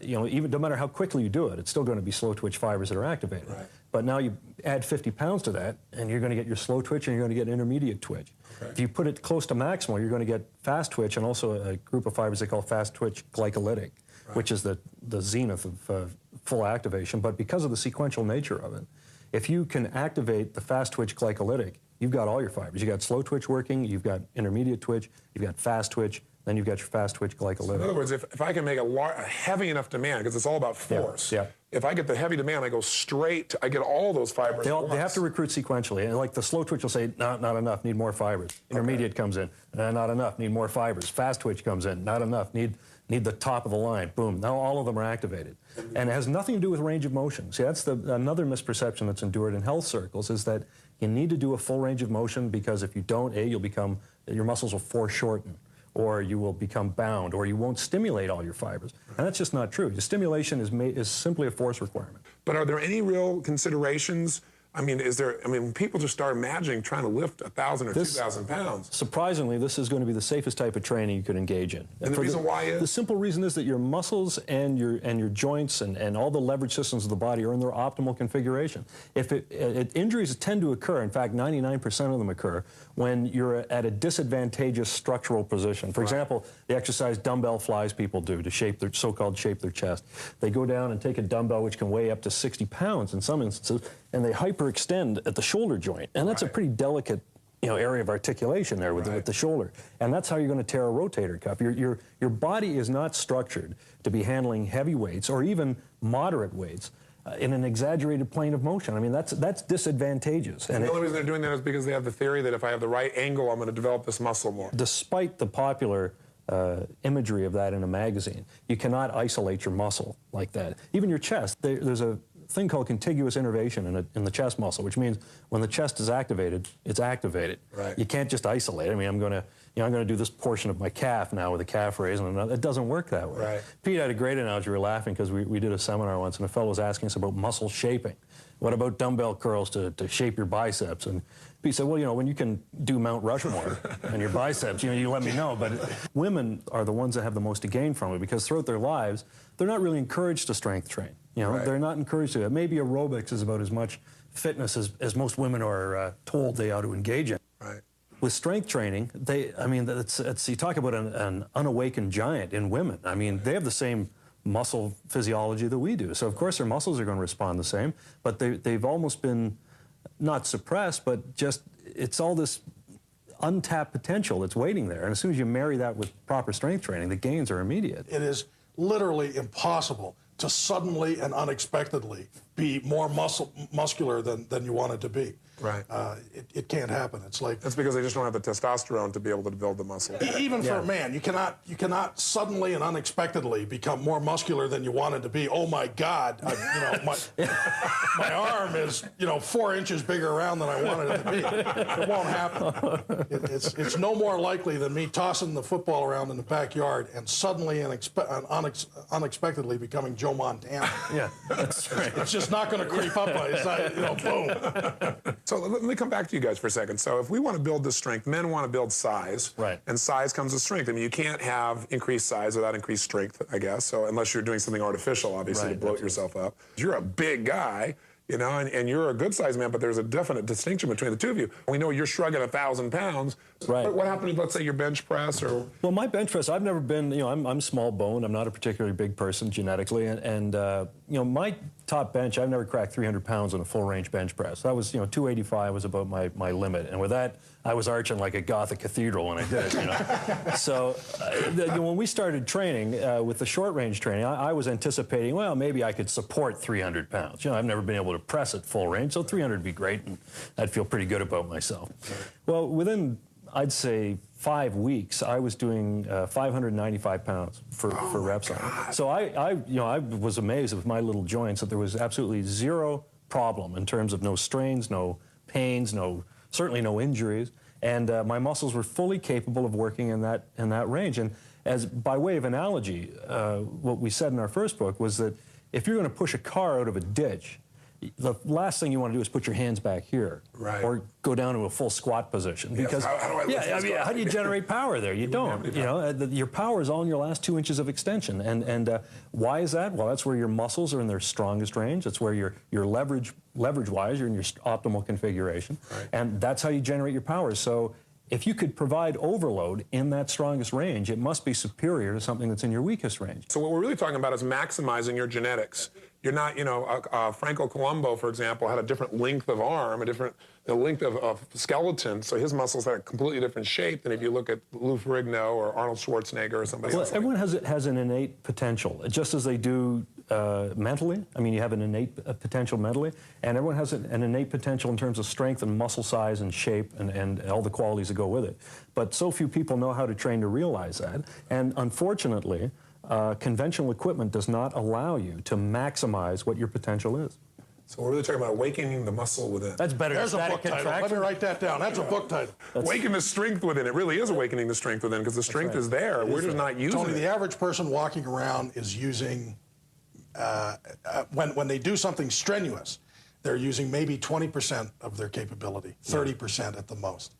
you know, even no matter how quickly you do it, it's still going to be slow twitch fibers that are activated. Right. But now you add 50 pounds to that, and you're going to get your slow twitch, and you're going to get intermediate twitch. Okay. If you put it close to maximal, you're going to get fast twitch, and also a group of fibers they call fast twitch glycolytic, which is the zenith of full activation. But because of the sequential nature of it, if you can activate the fast twitch glycolytic, you've got all your fibers. You've got slow twitch working, you've got intermediate twitch, you've got fast twitch, then you've got your fast twitch glycolytic. So in other words, if I can make a heavy enough demand, because it's all about force, if I get the heavy demand, I go straight, I get all those fibers. They have to recruit sequentially. And like the slow twitch will say, not enough, need more fibers. Intermediate comes in, not enough, need more fibers. Fast twitch comes in, not enough, need the top of the line. Boom, now all of them are activated. And it has nothing to do with range of motion. See, that's another misperception that's endured in health circles, is that you need to do a full range of motion, because if you don't, your muscles will foreshorten, or you will become bound, or you won't stimulate all your fibers. And that's just not true. The stimulation is simply a force requirement. But are there any real considerations? I mean, when people just start imagining trying to lift 1,000 or 2,000 pounds. Surprisingly, this is going to be the safest type of training you could engage in. And the reason why is? The simple reason is that your muscles and your joints and all the leverage systems of the body are in their optimal configuration. Injuries tend to occur, in fact, 99% of them occur, when you're at a disadvantageous structural position. For example, the exercise dumbbell flies people do to shape their chest. They go down and take a dumbbell which can weigh up to 60 pounds in some instances, and they hyperextend at the shoulder joint. And that's a pretty delicate area of articulation there with the shoulder. And that's how you're going to tear a rotator cuff. Your body is not structured to be handling heavy weights or even moderate weights in an exaggerated plane of motion. I mean, that's disadvantageous. And the only reason they're doing that is because they have the theory that if I have the right angle, I'm going to develop this muscle more. Despite the popular imagery of that in a magazine, you cannot isolate your muscle like that. Even your chest, there's a thing called contiguous innervation in the chest muscle, which means when the chest is activated, it's activated. Right. You can't just isolate. I mean, I'm going to do this portion of my calf now with a calf raise, and it doesn't work that way. Right. Pete had a great analogy. We were laughing because we did a seminar once, and a fellow was asking us about muscle shaping. What about dumbbell curls to shape your biceps? And Pete said, well, when you can do Mount Rushmore and your biceps, you let me know. But women are the ones that have the most to gain from it, because throughout their lives, they're not really encouraged to strength train. They're not encouraged to. Maybe aerobics is about as much fitness as most women are told they ought to engage in. Right. With strength training, you talk about an unawakened giant in women. I mean, they have the same muscle physiology that we do. So of course their muscles are going to respond the same, but they've almost been not suppressed, but just it's all this untapped potential that's waiting there. And as soon as you marry that with proper strength training, the gains are immediate. It is literally impossible to suddenly and unexpectedly be more muscular than you wanted to be. Right. It can't happen. It's like that's because they just don't have the testosterone to be able to build the muscle. Even for a man, you cannot suddenly and unexpectedly become more muscular than you wanted to be. Oh my God, my arm is 4 inches bigger around than I wanted it to be. It won't happen. It's no more likely than me tossing the football around in the backyard and suddenly and unexpectedly becoming Joe Montana. Yeah, that's right. It's just not going to creep up. It's not, boom. So let me come back to you guys for a second. So if we want to build this strength, men want to build size. Right. And size comes with strength. I mean, you can't have increased size without increased strength, I guess. So unless you're doing something artificial, obviously, to bloat yourself up. You're a big guy, and you're a good-sized man, but there's a definite distinction between the two of you. We know you're shrugging 1,000 pounds. Right. What happened if, let's say, your bench press or... Well, my bench press, I've never been, I'm small boned. I'm not a particularly big person genetically. And my top bench, I've never cracked 300 pounds on a full-range bench press. That was, 285 was about my limit. And with that, I was arching like a Gothic cathedral when I did it, So when we started training with the short-range training, I was anticipating, well, maybe I could support 300 pounds. I've never been able to press at full range, so 300 would be great, and I'd feel pretty good about myself. Well, within, I'd say, 5 weeks, I was doing 595 pounds for reps on it. So I was amazed with my little joints that there was absolutely zero problem in terms of no strains, no pains, certainly no injuries, and my muscles were fully capable of working in that range. And as by way of analogy, what we said in our first book was that if you're going to push a car out of a ditch, the last thing you want to do is put your hands back here, or go down to a full squat position. Because how do you generate power there? You don't. Your power is all in your last 2 inches of extension. And why is that? Well, that's where your muscles are in their strongest range. That's where your leverage-wise, you're in your optimal configuration, and that's how you generate your power. So if you could provide overload in that strongest range, it must be superior to something that's in your weakest range. So what we're really talking about is maximizing your genetics. You're not, Franco Columbo, for example, had a different length of arm, a different length of skeleton, so his muscles had a completely different shape than if you look at Lou Ferrigno or Arnold Schwarzenegger or somebody else. Well, everyone has an innate potential, just as they do mentally. I mean, you have an innate potential mentally, and everyone has an innate potential in terms of strength and muscle size and shape and all the qualities that go with it. But so few people know how to train to realize that, and unfortunately, conventional equipment does not allow you to maximize what your potential is. So we're really talking about awakening the muscle within. That's better. There's a book title. Let me write that down. That's a book title. Awaken the strength within. It really is awakening the strength within, because the strength is there. We're just not using it. Tony, the average person walking around is using, when they do something strenuous, they're using maybe 20% of their capability, 30% at the most.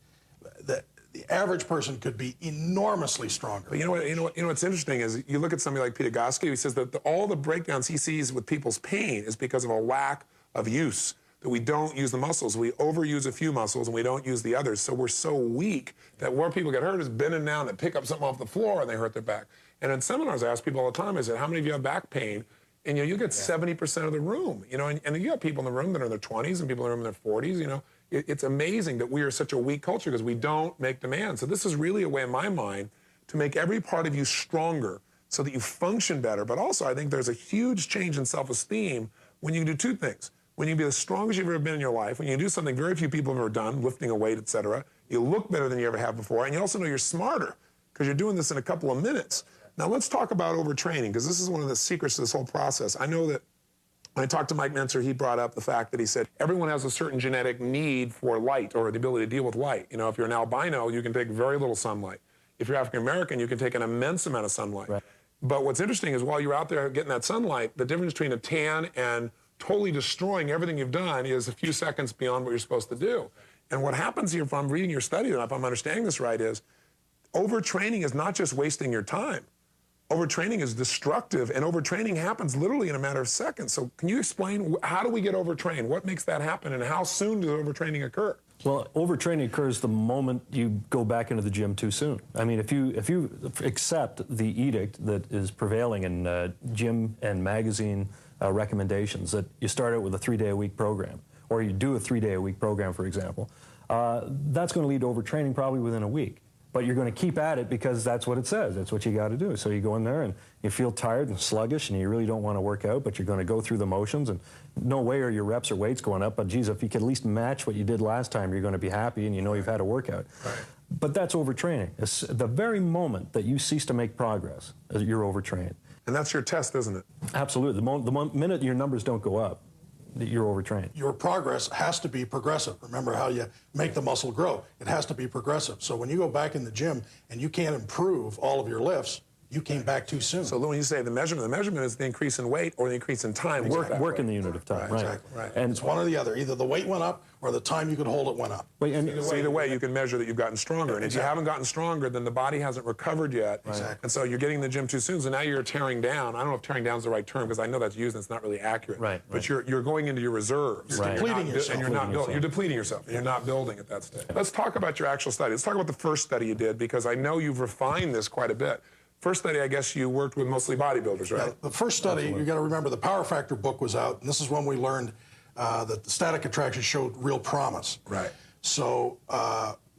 The average person could be enormously stronger. But you know what's interesting is you look at somebody like Peter Goski, who says that all the breakdowns he sees with people's pain is because of a lack of use, that we don't use the muscles. We overuse a few muscles and we don't use the others. So we're so weak that where people get hurt is bending down and pick up something off the floor and they hurt their back. And in seminars, I ask people all the time, I said, how many of you have back pain? And you get 70% of the room, and you have people in the room that are in their 20s and people in the room in their 40s, It's amazing that we are such a weak culture because we don't make demands. So this is really a way, in my mind, to make every part of you stronger so that you function better. But also, I think there's a huge change in self-esteem when you do two things. When you be the strongest you've ever been in your life, when you do something very few people have ever done, lifting a weight, etc., you look better than you ever have before, and you also know you're smarter because you're doing this in a couple of minutes. Now, let's talk about overtraining, because this is one of the secrets to this whole process. I know that when I talked to Mike Mentzer, he brought up the fact that he said everyone has a certain genetic need for light or the ability to deal with light. If you're an albino, you can take very little sunlight. If you're African American, you can take an immense amount of sunlight. Right. But what's interesting is while you're out there getting that sunlight, the difference between a tan and totally destroying everything you've done is a few seconds beyond what you're supposed to do. And what happens here, if I'm reading your study and if I'm understanding this right, is overtraining is not just wasting your time. Overtraining is destructive, and overtraining happens literally in a matter of seconds. So can you explain, how do we get overtrained? What makes that happen, and how soon does overtraining occur? Well, overtraining occurs the moment you go back into the gym too soon. I mean, if you accept the edict that is prevailing in gym and magazine recommendations, that you start out with a 3-day-a-week program, or you do a 3-day-a-week program, for example, that's going to lead to overtraining probably within a week. But you're going to keep at it because that's what it says. That's what you got to do. So you go in there and you feel tired and sluggish and you really don't want to work out, but you're going to go through the motions, and no way are your reps or weights going up. But geez, if you could at least match what you did last time, you're going to be happy and you know you've had a workout. Right. But that's overtraining. It's the very moment that you cease to make progress, you're overtrained. And that's your test, isn't it? Absolutely. The minute your numbers don't go up, you're overtrained. Your progress has to be progressive. Remember how you make the muscle grow. It has to be progressive. So when you go back in the gym and you can't improve all of your lifts, you came back too soon. So when you say the measurement is the increase in weight or the increase in time. Work in the unit of time, right. Exactly. Right. And it's one or the other. Either the weight went up or the time you could hold it went up. Either way, you can measure that you've gotten stronger. And if you haven't gotten stronger, then the body hasn't recovered yet. Exactly. And so you're getting in the gym too soon. So now you're tearing down. I don't know if tearing down is the right term, because I know that's used and it's not really accurate. Right. But you're going into your reserves. You're depleting yourself. And you're depleting yourself. And you're not building at that stage. Let's talk about your actual study. Let's talk about the first study you did, because I know you've refined this quite a bit. first study, I guess you worked with mostly bodybuilders, right? Yeah, the first study, Absolutely. you got to remember, the Power Factor book was out, and this is when we learned that the static contraction showed real promise. Right. So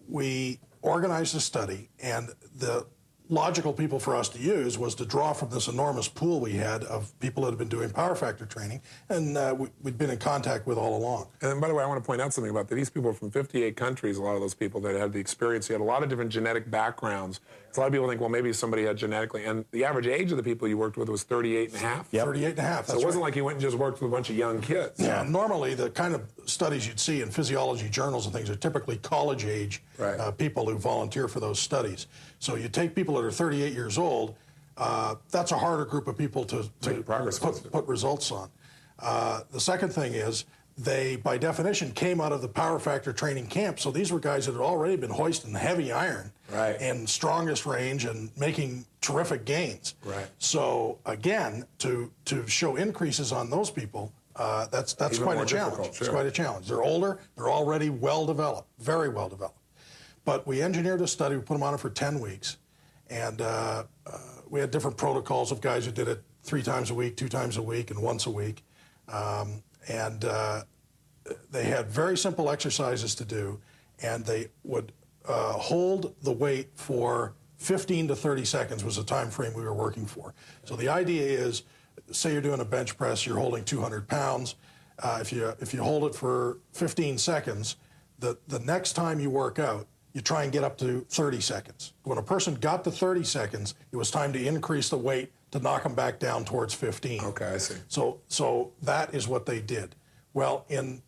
we organized a study, and the logical people for us to use was to draw from this enormous pool we had of people that had been doing Power Factor training, and we'd been in contact with all along. And then, by the way, I want to point out something about that. These people are from 58 countries, a lot of those people that had the experience. They had a lot of different genetic backgrounds. So a lot of people think, well, maybe somebody had genetically. And the average age of the people you worked with was 38 and a half. Yep. 38 and a half, So it wasn't like you went and just worked with a bunch of young kids. Yeah, normally the kind of studies you'd see in physiology journals and things are typically college-age people who volunteer for those studies. So you take people that are 38 years old, that's a harder group of people to put results on. The second thing is they, by definition, came out of the Power Factor training camp. So these were guys that had already been hoisting heavy iron and strongest range and making terrific gains. Right. So again, to show increases on those people, that's quite a challenge. It's quite a challenge. They're older, they're already well developed, very well developed. But we engineered a study, we put them on it for 10 weeks, and we had different protocols of guys who did it 3 times a week, 2 times a week, and once a week. They had very simple exercises to do, and they would hold the weight for 15 to 30 seconds was the time frame we were working for. So the idea is, say you're doing a bench press, you're holding 200 pounds. If you hold it for 15 seconds, the next time you work out, you try and get up to 30 seconds. When a person got to 30 seconds, it was time to increase the weight to knock them back down towards 15. Okay, I see. So that is what they did. Well, in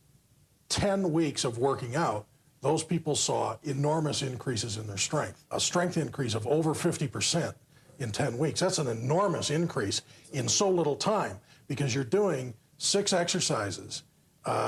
10 weeks of working out, those people saw enormous increases in their strength. A strength increase of over 50% in 10 weeks. That's an enormous increase in so little time, because you're doing 6 exercises.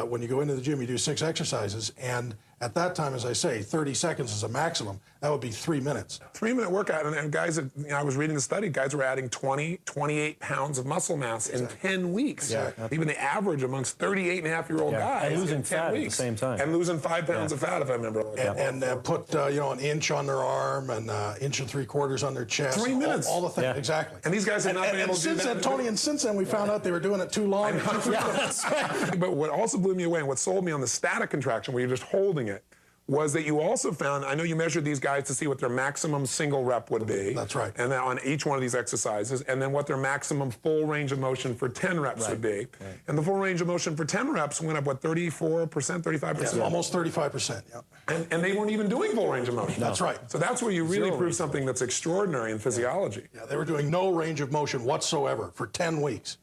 When you go into the gym, you do 6 exercises, and at that time, as I say, 30 seconds is a maximum. That would be 3 minutes. 3-minute workout, and guys, I was reading the study, guys were adding 28 pounds of muscle mass in 10 weeks. Yeah. Even the average amongst 38-and-a-half-year-old guys. And losing in 10 fat weeks. at the same time. And losing 5 pounds of fat, if I remember. And put an inch on their arm and inch and 3/4 on their chest. 3 minutes. All the things, exactly. And these guys have not been able to do that. Tony, and since then we found out they were doing it too long. But what also blew me away and what sold me on the static contraction, where you're just holding it, was that you also found, I know you measured these guys to see what their maximum single rep would be. That's right. And then on each one of these exercises, and then what their maximum full range of motion for 10 reps would be. Right. And the full range of motion for 10 reps went up, 34%, 35%? Yeah, almost 35%, yeah. And they weren't even doing full range of motion. No. That's right. So that's where you really prove something that's extraordinary in physiology. Yeah, they were doing no range of motion whatsoever for 10 weeks.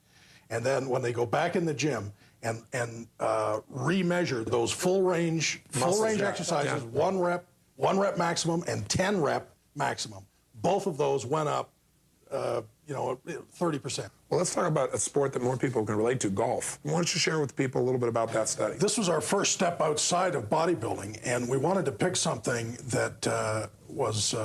And then when they go back in the gym, and remeasure those full range exercises, 1 rep maximum and 10 rep maximum. Both of those went up, 30%. Well, let's talk about a sport that more people can relate to, golf. Why don't you share with people a little bit about that study? This was our first step outside of bodybuilding, and we wanted to pick something that was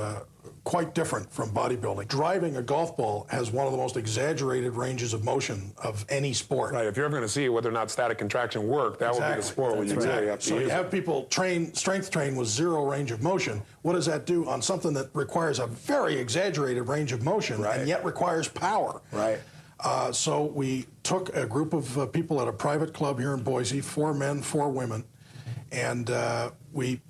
quite different from bodybuilding. Driving a golf ball has one of the most exaggerated ranges of motion of any sport. Right, if you're ever going to see whether or not static contraction worked, that would be the sport where you really have to So use you have people strength train with 0 range of motion. What does that do on something that requires a very exaggerated range of motion and yet requires power? Right. So we took a group of people at a private club here in Boise, 4 men, 4 women, and we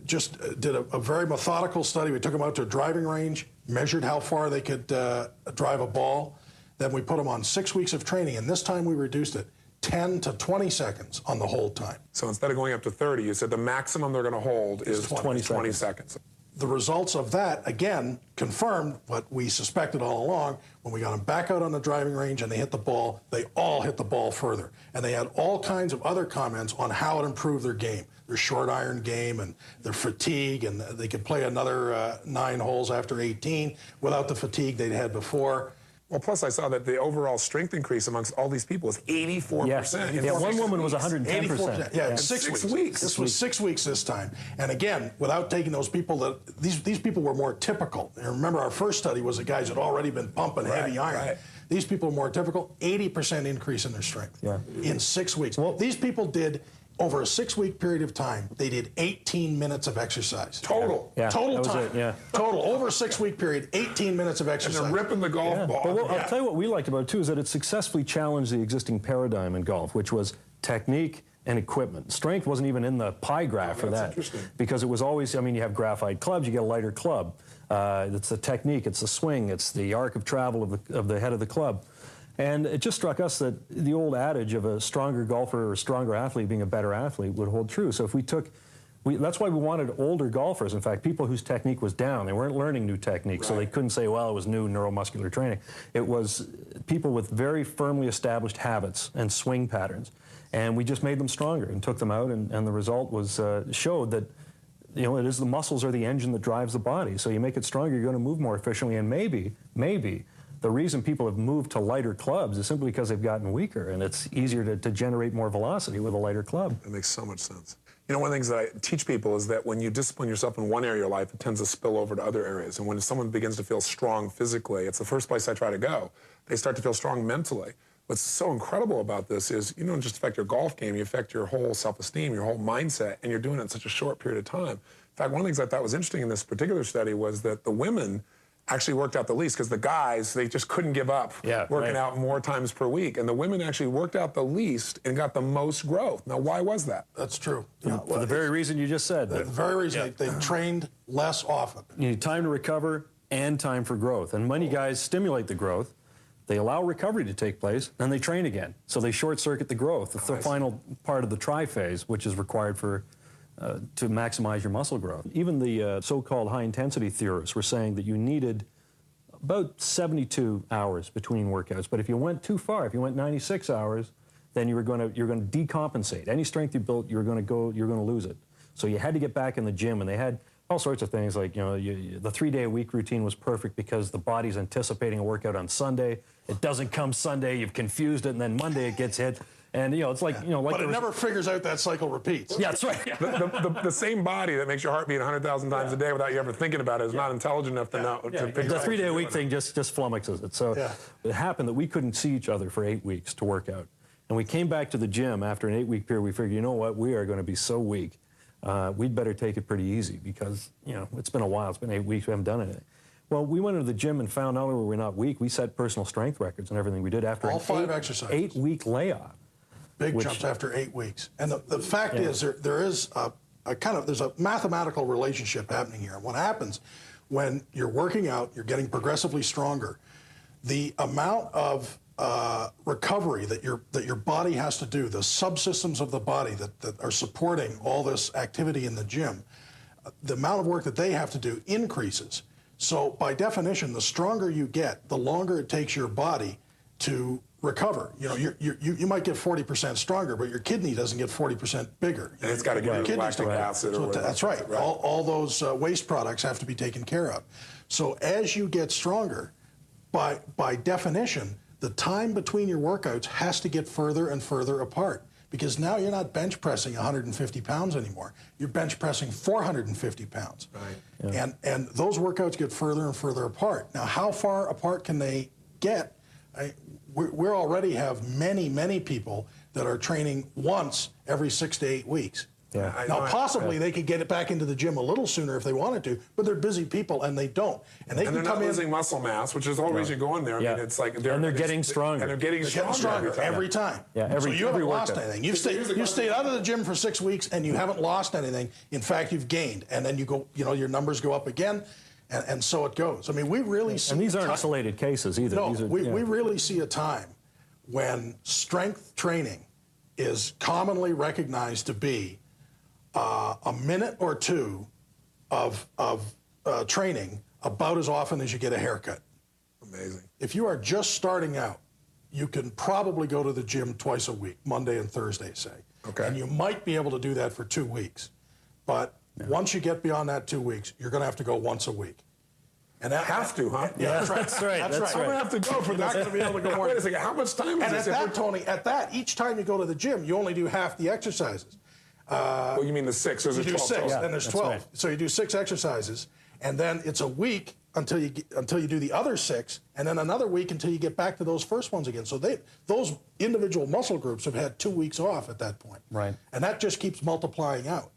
just did a very methodical study. We took them out to a driving range, measured how far they could drive a ball. Then we put them on 6 weeks of training, and this time we reduced it 10 to 20 seconds on the hold time. So instead of going up to 30, you said the maximum they're going to hold is 20 seconds. The results of that, again, confirmed what we suspected all along. When we got them back out on the driving range and they hit the ball, they all hit the ball further. And they had all kinds of other comments on how it improved their game, their short iron game and their fatigue, and they could play another 9 holes after 18 without the fatigue they'd had before. Well, plus I saw that the overall strength increase amongst all these people was 84%. Yeah, one woman was 110%. 84%. Yeah, in 6 weeks. This was 6 weeks this time. And again, without taking those people these people were more typical. And remember, our first study was the guys that had already been pumping heavy iron. Right. These people are more typical, 80% increase in their strength in 6 weeks. Well, these people did over a 6-week period of time, they did 18 minutes of exercise. Total. Yeah, Total that was time. it, yeah. Total. Over a 6-week period, 18 minutes of exercise. And they're ripping the golf ball. But I'll tell you what we liked about it, too, is that it successfully challenged the existing paradigm in golf, which was technique and equipment. Strength wasn't even in the pie graph for that. Because it was always, I mean, you have graphite clubs, you get a lighter club. It's the technique, it's the swing, it's the arc of travel of the head of the club. And it just struck us that the old adage of a stronger golfer or a stronger athlete being a better athlete would hold true. So if we took, that's why we wanted older golfers, in fact, people whose technique was down. They weren't learning new techniques, so they couldn't say, well, it was new neuromuscular training. It was people with very firmly established habits and swing patterns. And we just made them stronger and took them out, and the result was showed that, you know, it is the muscles are the engine that drives the body. So you make it stronger, you're going to move more efficiently, and maybe, the reason people have moved to lighter clubs is simply because they've gotten weaker, and it's easier to generate more velocity with a lighter club. That makes so much sense. You know, one of the things that I teach people is that when you discipline yourself in one area of your life, it tends to spill over to other areas. And when someone begins to feel strong physically, it's the first place I try to go. They start to feel strong mentally. What's so incredible about this is you don't just affect your golf game, you affect your whole self-esteem, your whole mindset, and you're doing it in such a short period of time. In fact, one of the things I thought was interesting in this particular study was that the women actually worked out the least, because the guys, they just couldn't give up working out more times per week. And the women actually worked out the least and got the most growth. Now, why was that? That's true. For the very reason you just said. The very reason they trained less often. You need time to recover and time for growth. And many guys stimulate the growth. They allow recovery to take place, and they train again. So they short-circuit the growth. It's the final part of the tri-phase, which is required for to maximize your muscle growth. Even the so-called high-intensity theorists were saying that you needed about 72 hours between workouts. But if you went too far, if you went 96 hours, then you're going to decompensate. Any strength you built, you're going to lose it. So you had to get back in the gym, and they had all sorts of things like, you know, the 3-day-a-week routine was perfect because the body's anticipating a workout on Sunday. It doesn't come Sunday, you've confused it, and then Monday it gets hit. And, you know, it's like, you know, like... But it never figures out that cycle repeats. Yeah, that's right. The same body that makes your heart beat 100,000 times a day without you ever thinking about it is not intelligent enough to know. To figure the out 3-day-a-week thing just flummoxes it. So it happened that we couldn't see each other for 8 weeks to work out. And we came back to the gym after an 8-week period. We figured, you know what, we are going to be so weak. We'd better take it pretty easy because, you know, it's been a while. It's been 8 weeks. We haven't done anything. Well, we went into the gym and found not only were we not weak, we set personal strength records and everything we did after all 5 exercises. 8-week layoff. Big jumps after 8 weeks. And the fact is, there is there's a mathematical relationship happening here. What happens when you're working out, you're getting progressively stronger, the amount of recovery that your body has to do, the subsystems of the body that are supporting all this activity in the gym, the amount of work that they have to do increases. So by definition, the stronger you get, the longer it takes your body to recover. You know, you might get 40% stronger, but your kidney doesn't get 40% bigger. And it's got to get lactic acid or whatever. That's right. All those waste products have to be taken care of. So as you get stronger, by definition, the time between your workouts has to get further and further apart, because now you're not bench pressing 150 pounds anymore. You're bench pressing 450 pounds. Right. Yeah. And those workouts get further and further apart. Now, how far apart can they get? We already have many people that are training once every 6 to 8 weeks. Yeah. Now, possibly they could get it back into the gym a little sooner if they wanted to, but they're busy people and they don't. And they're not losing muscle mass, which is the whole reason you go in there. I mean, it's like they're getting stronger. And they're getting stronger every time. Yeah, so you haven't lost anything. You've stayed out of the gym for 6 weeks and you haven't lost anything. In fact, you've gained. And then you go, you know, your numbers go up again. And so it goes. I mean, we really see... And these aren't isolated cases either. No, these are, we really see a time when strength training is commonly recognized to be a minute or two of training about as often as you get a haircut. Amazing. If you are just starting out, you can probably go to the gym twice a week, Monday and Thursday, say. Okay. And you might be able to do that for 2 weeks. But once you get beyond that 2 weeks, you're going to have to go once a week. And that have to, huh? Yeah, that's right. That's right. That's right. I'm going to have to go for You're not going to be able to go more. Wait a second, how much time is this? And at that, Tony, each time you go to the gym, you only do half the exercises. Well, you mean the 6? Or you do 12 6, total? then there's 12. right. So you do 6 exercises, and then it's a week until you do the other 6, and then another week until you get back to those first ones again. So those individual muscle groups have had 2 weeks off at that point. Right. And that just keeps multiplying out.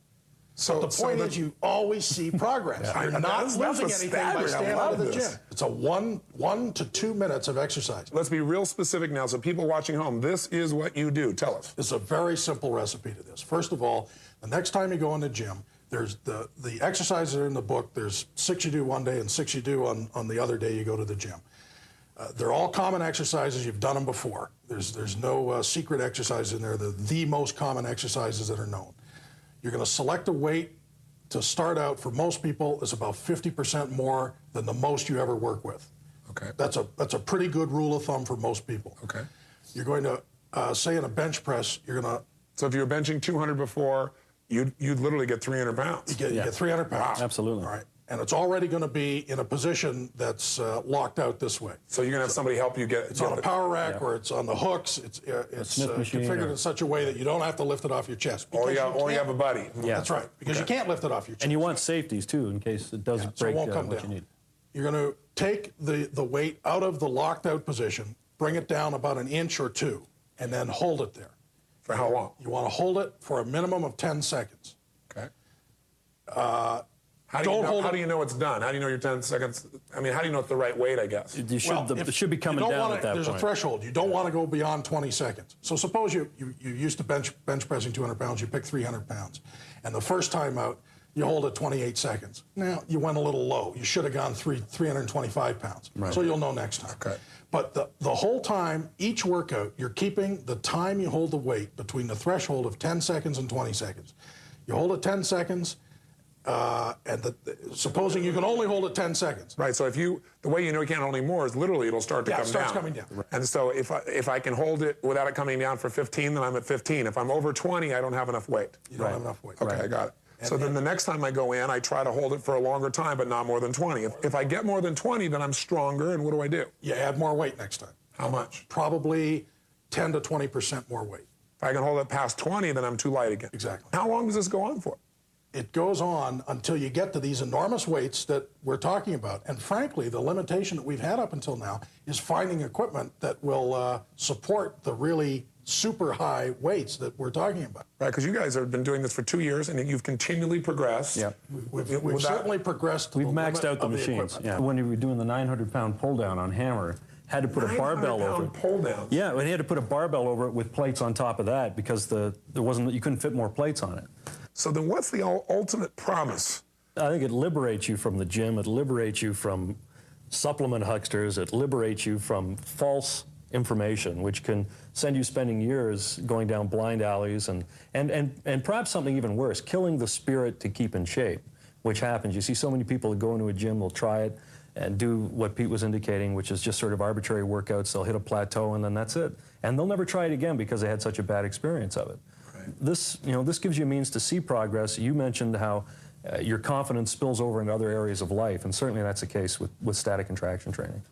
So the point is, you always see progress. You're not losing anything by staying out of the gym. It's a 1 to 2 minutes of exercise. Let's be real specific now, so people watching home, this is what you do. Tell us. It's a very simple recipe to this. First of all, the next time you go in the gym, there's the exercises are in the book. There's 6 you do one day and 6 you do on the other day you go to the gym. They're all common exercises. You've done them before. There's no secret exercises in there. They're the most common exercises that are known. You're going to select a weight to start out. For most people, is about 50% more than the most you ever work with. Okay. That's a pretty good rule of thumb for most people. Okay. You're going to say in a bench press, you're going to. So if you were benching 200 before, you'd literally get 300 pounds. You get 300 pounds. Wow. Absolutely. All right. And it's already going to be in a position that's locked out this way. So you're going to have somebody help you get it. It's on a power rack or it's on the hooks. It's configured in such a way that you don't have to lift it off your chest. Or you have a buddy. Yeah. That's right, because you can't lift it off your chest. And you want safeties, too, in case it does break so it won't come what down. you need. You're going to take the weight out of the locked out position, bring it down about 1 inch or 2, and then hold it there. For how long? You want to hold it for a minimum of 10 seconds. Okay. How do you know it's done? How do you know your 10 seconds? I mean, how do you know it's the right weight, I guess? It should be coming down at that There's point. a threshold. You don't want to go beyond 20 seconds. So suppose you used to bench pressing 200 pounds, you pick 300 pounds. And the first time out, you hold it 28 seconds. Now, you went a little low. You should have gone 325 pounds. Right. So you'll know next time. Okay. But the whole time, each workout, you're keeping the time you hold the weight between the threshold of 10 seconds and 20 seconds. You hold it 10 seconds, supposing you can only hold it 10 seconds. Right, so the way you know you can't hold any more is literally it'll start to come down. Yeah, it starts coming down. Right. And so if I can hold it without it coming down for 15, then I'm at 15. If I'm over 20, I don't have enough weight. You don't have enough weight. Okay, I got it. So then the next time I go in, I try to hold it for a longer time, but not more than 20. If I get more than 20, then I'm stronger, and what do? You add more weight next time. How much? Probably 10 to 20% more weight. If I can hold it past 20, then I'm too light again. Exactly. How long does this go on for? It goes on until you get to these enormous weights that we're talking about. And frankly, the limitation that we've had up until now is finding equipment that will support the really super high weights that we're talking about. Right, because you guys have been doing this for 2 years, and you've continually progressed. Yeah. We've certainly progressed to We've the maxed limit out the of machines. equipment. Yeah. When you were doing the 900-pound pull down on hammer, had to put a barbell over it. Pull down. Yeah, and he had to put a barbell over it with plates on top of that because you couldn't fit more plates on it. So then what's the ultimate promise? I think it liberates you from the gym. It liberates you from supplement hucksters. It liberates you from false information, which can send you spending years going down blind alleys and perhaps something even worse, killing the spirit to keep in shape, which happens. You see so many people that go into a gym, they'll try it and do what Pete was indicating, which is just sort of arbitrary workouts. They'll hit a plateau and then that's it. And they'll never try it again because they had such a bad experience of it. This gives you a means to see progress. You mentioned how your confidence spills over into other areas of life, and certainly that's the case with static contraction training.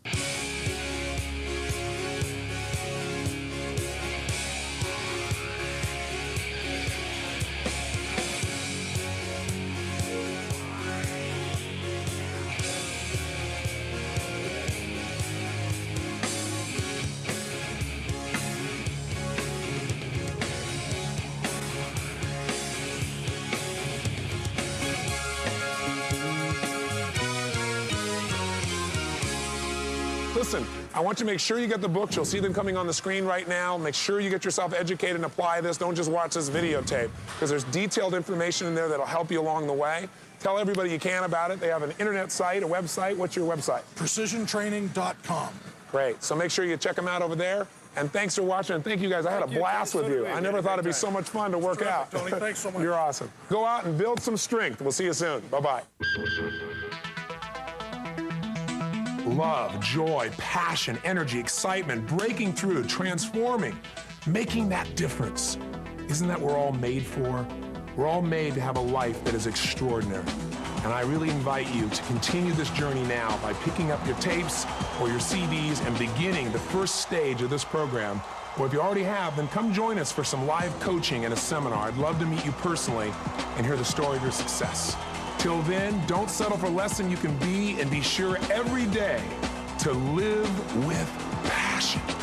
Listen, I want you to make sure you get the books. You'll see them coming on the screen right now. Make sure you get yourself educated and apply this. Don't just watch this videotape, because there's detailed information in there that'll help you along the way. Tell everybody you can about it. They have an internet site, a website. What's your website? PrecisionTraining.com. Great. So make sure you check them out over there. And thanks for watching, and thank you guys. I had a blast with you. I never thought it'd be so much fun to work out. Tony, thanks so much. You're awesome. Go out and build some strength. We'll see you soon. Bye-bye. Love, joy, passion, energy, excitement, breaking through, transforming, making that difference. Isn't that what we're all made for? We're all made to have a life that is extraordinary. And I really invite you to continue this journey now by picking up your tapes or your CDs and beginning the first stage of this program. Or if you already have, then come join us for some live coaching and a seminar. I'd love to meet you personally and hear the story of your success. Till then, don't settle for less than you can be, and be sure every day to live with passion.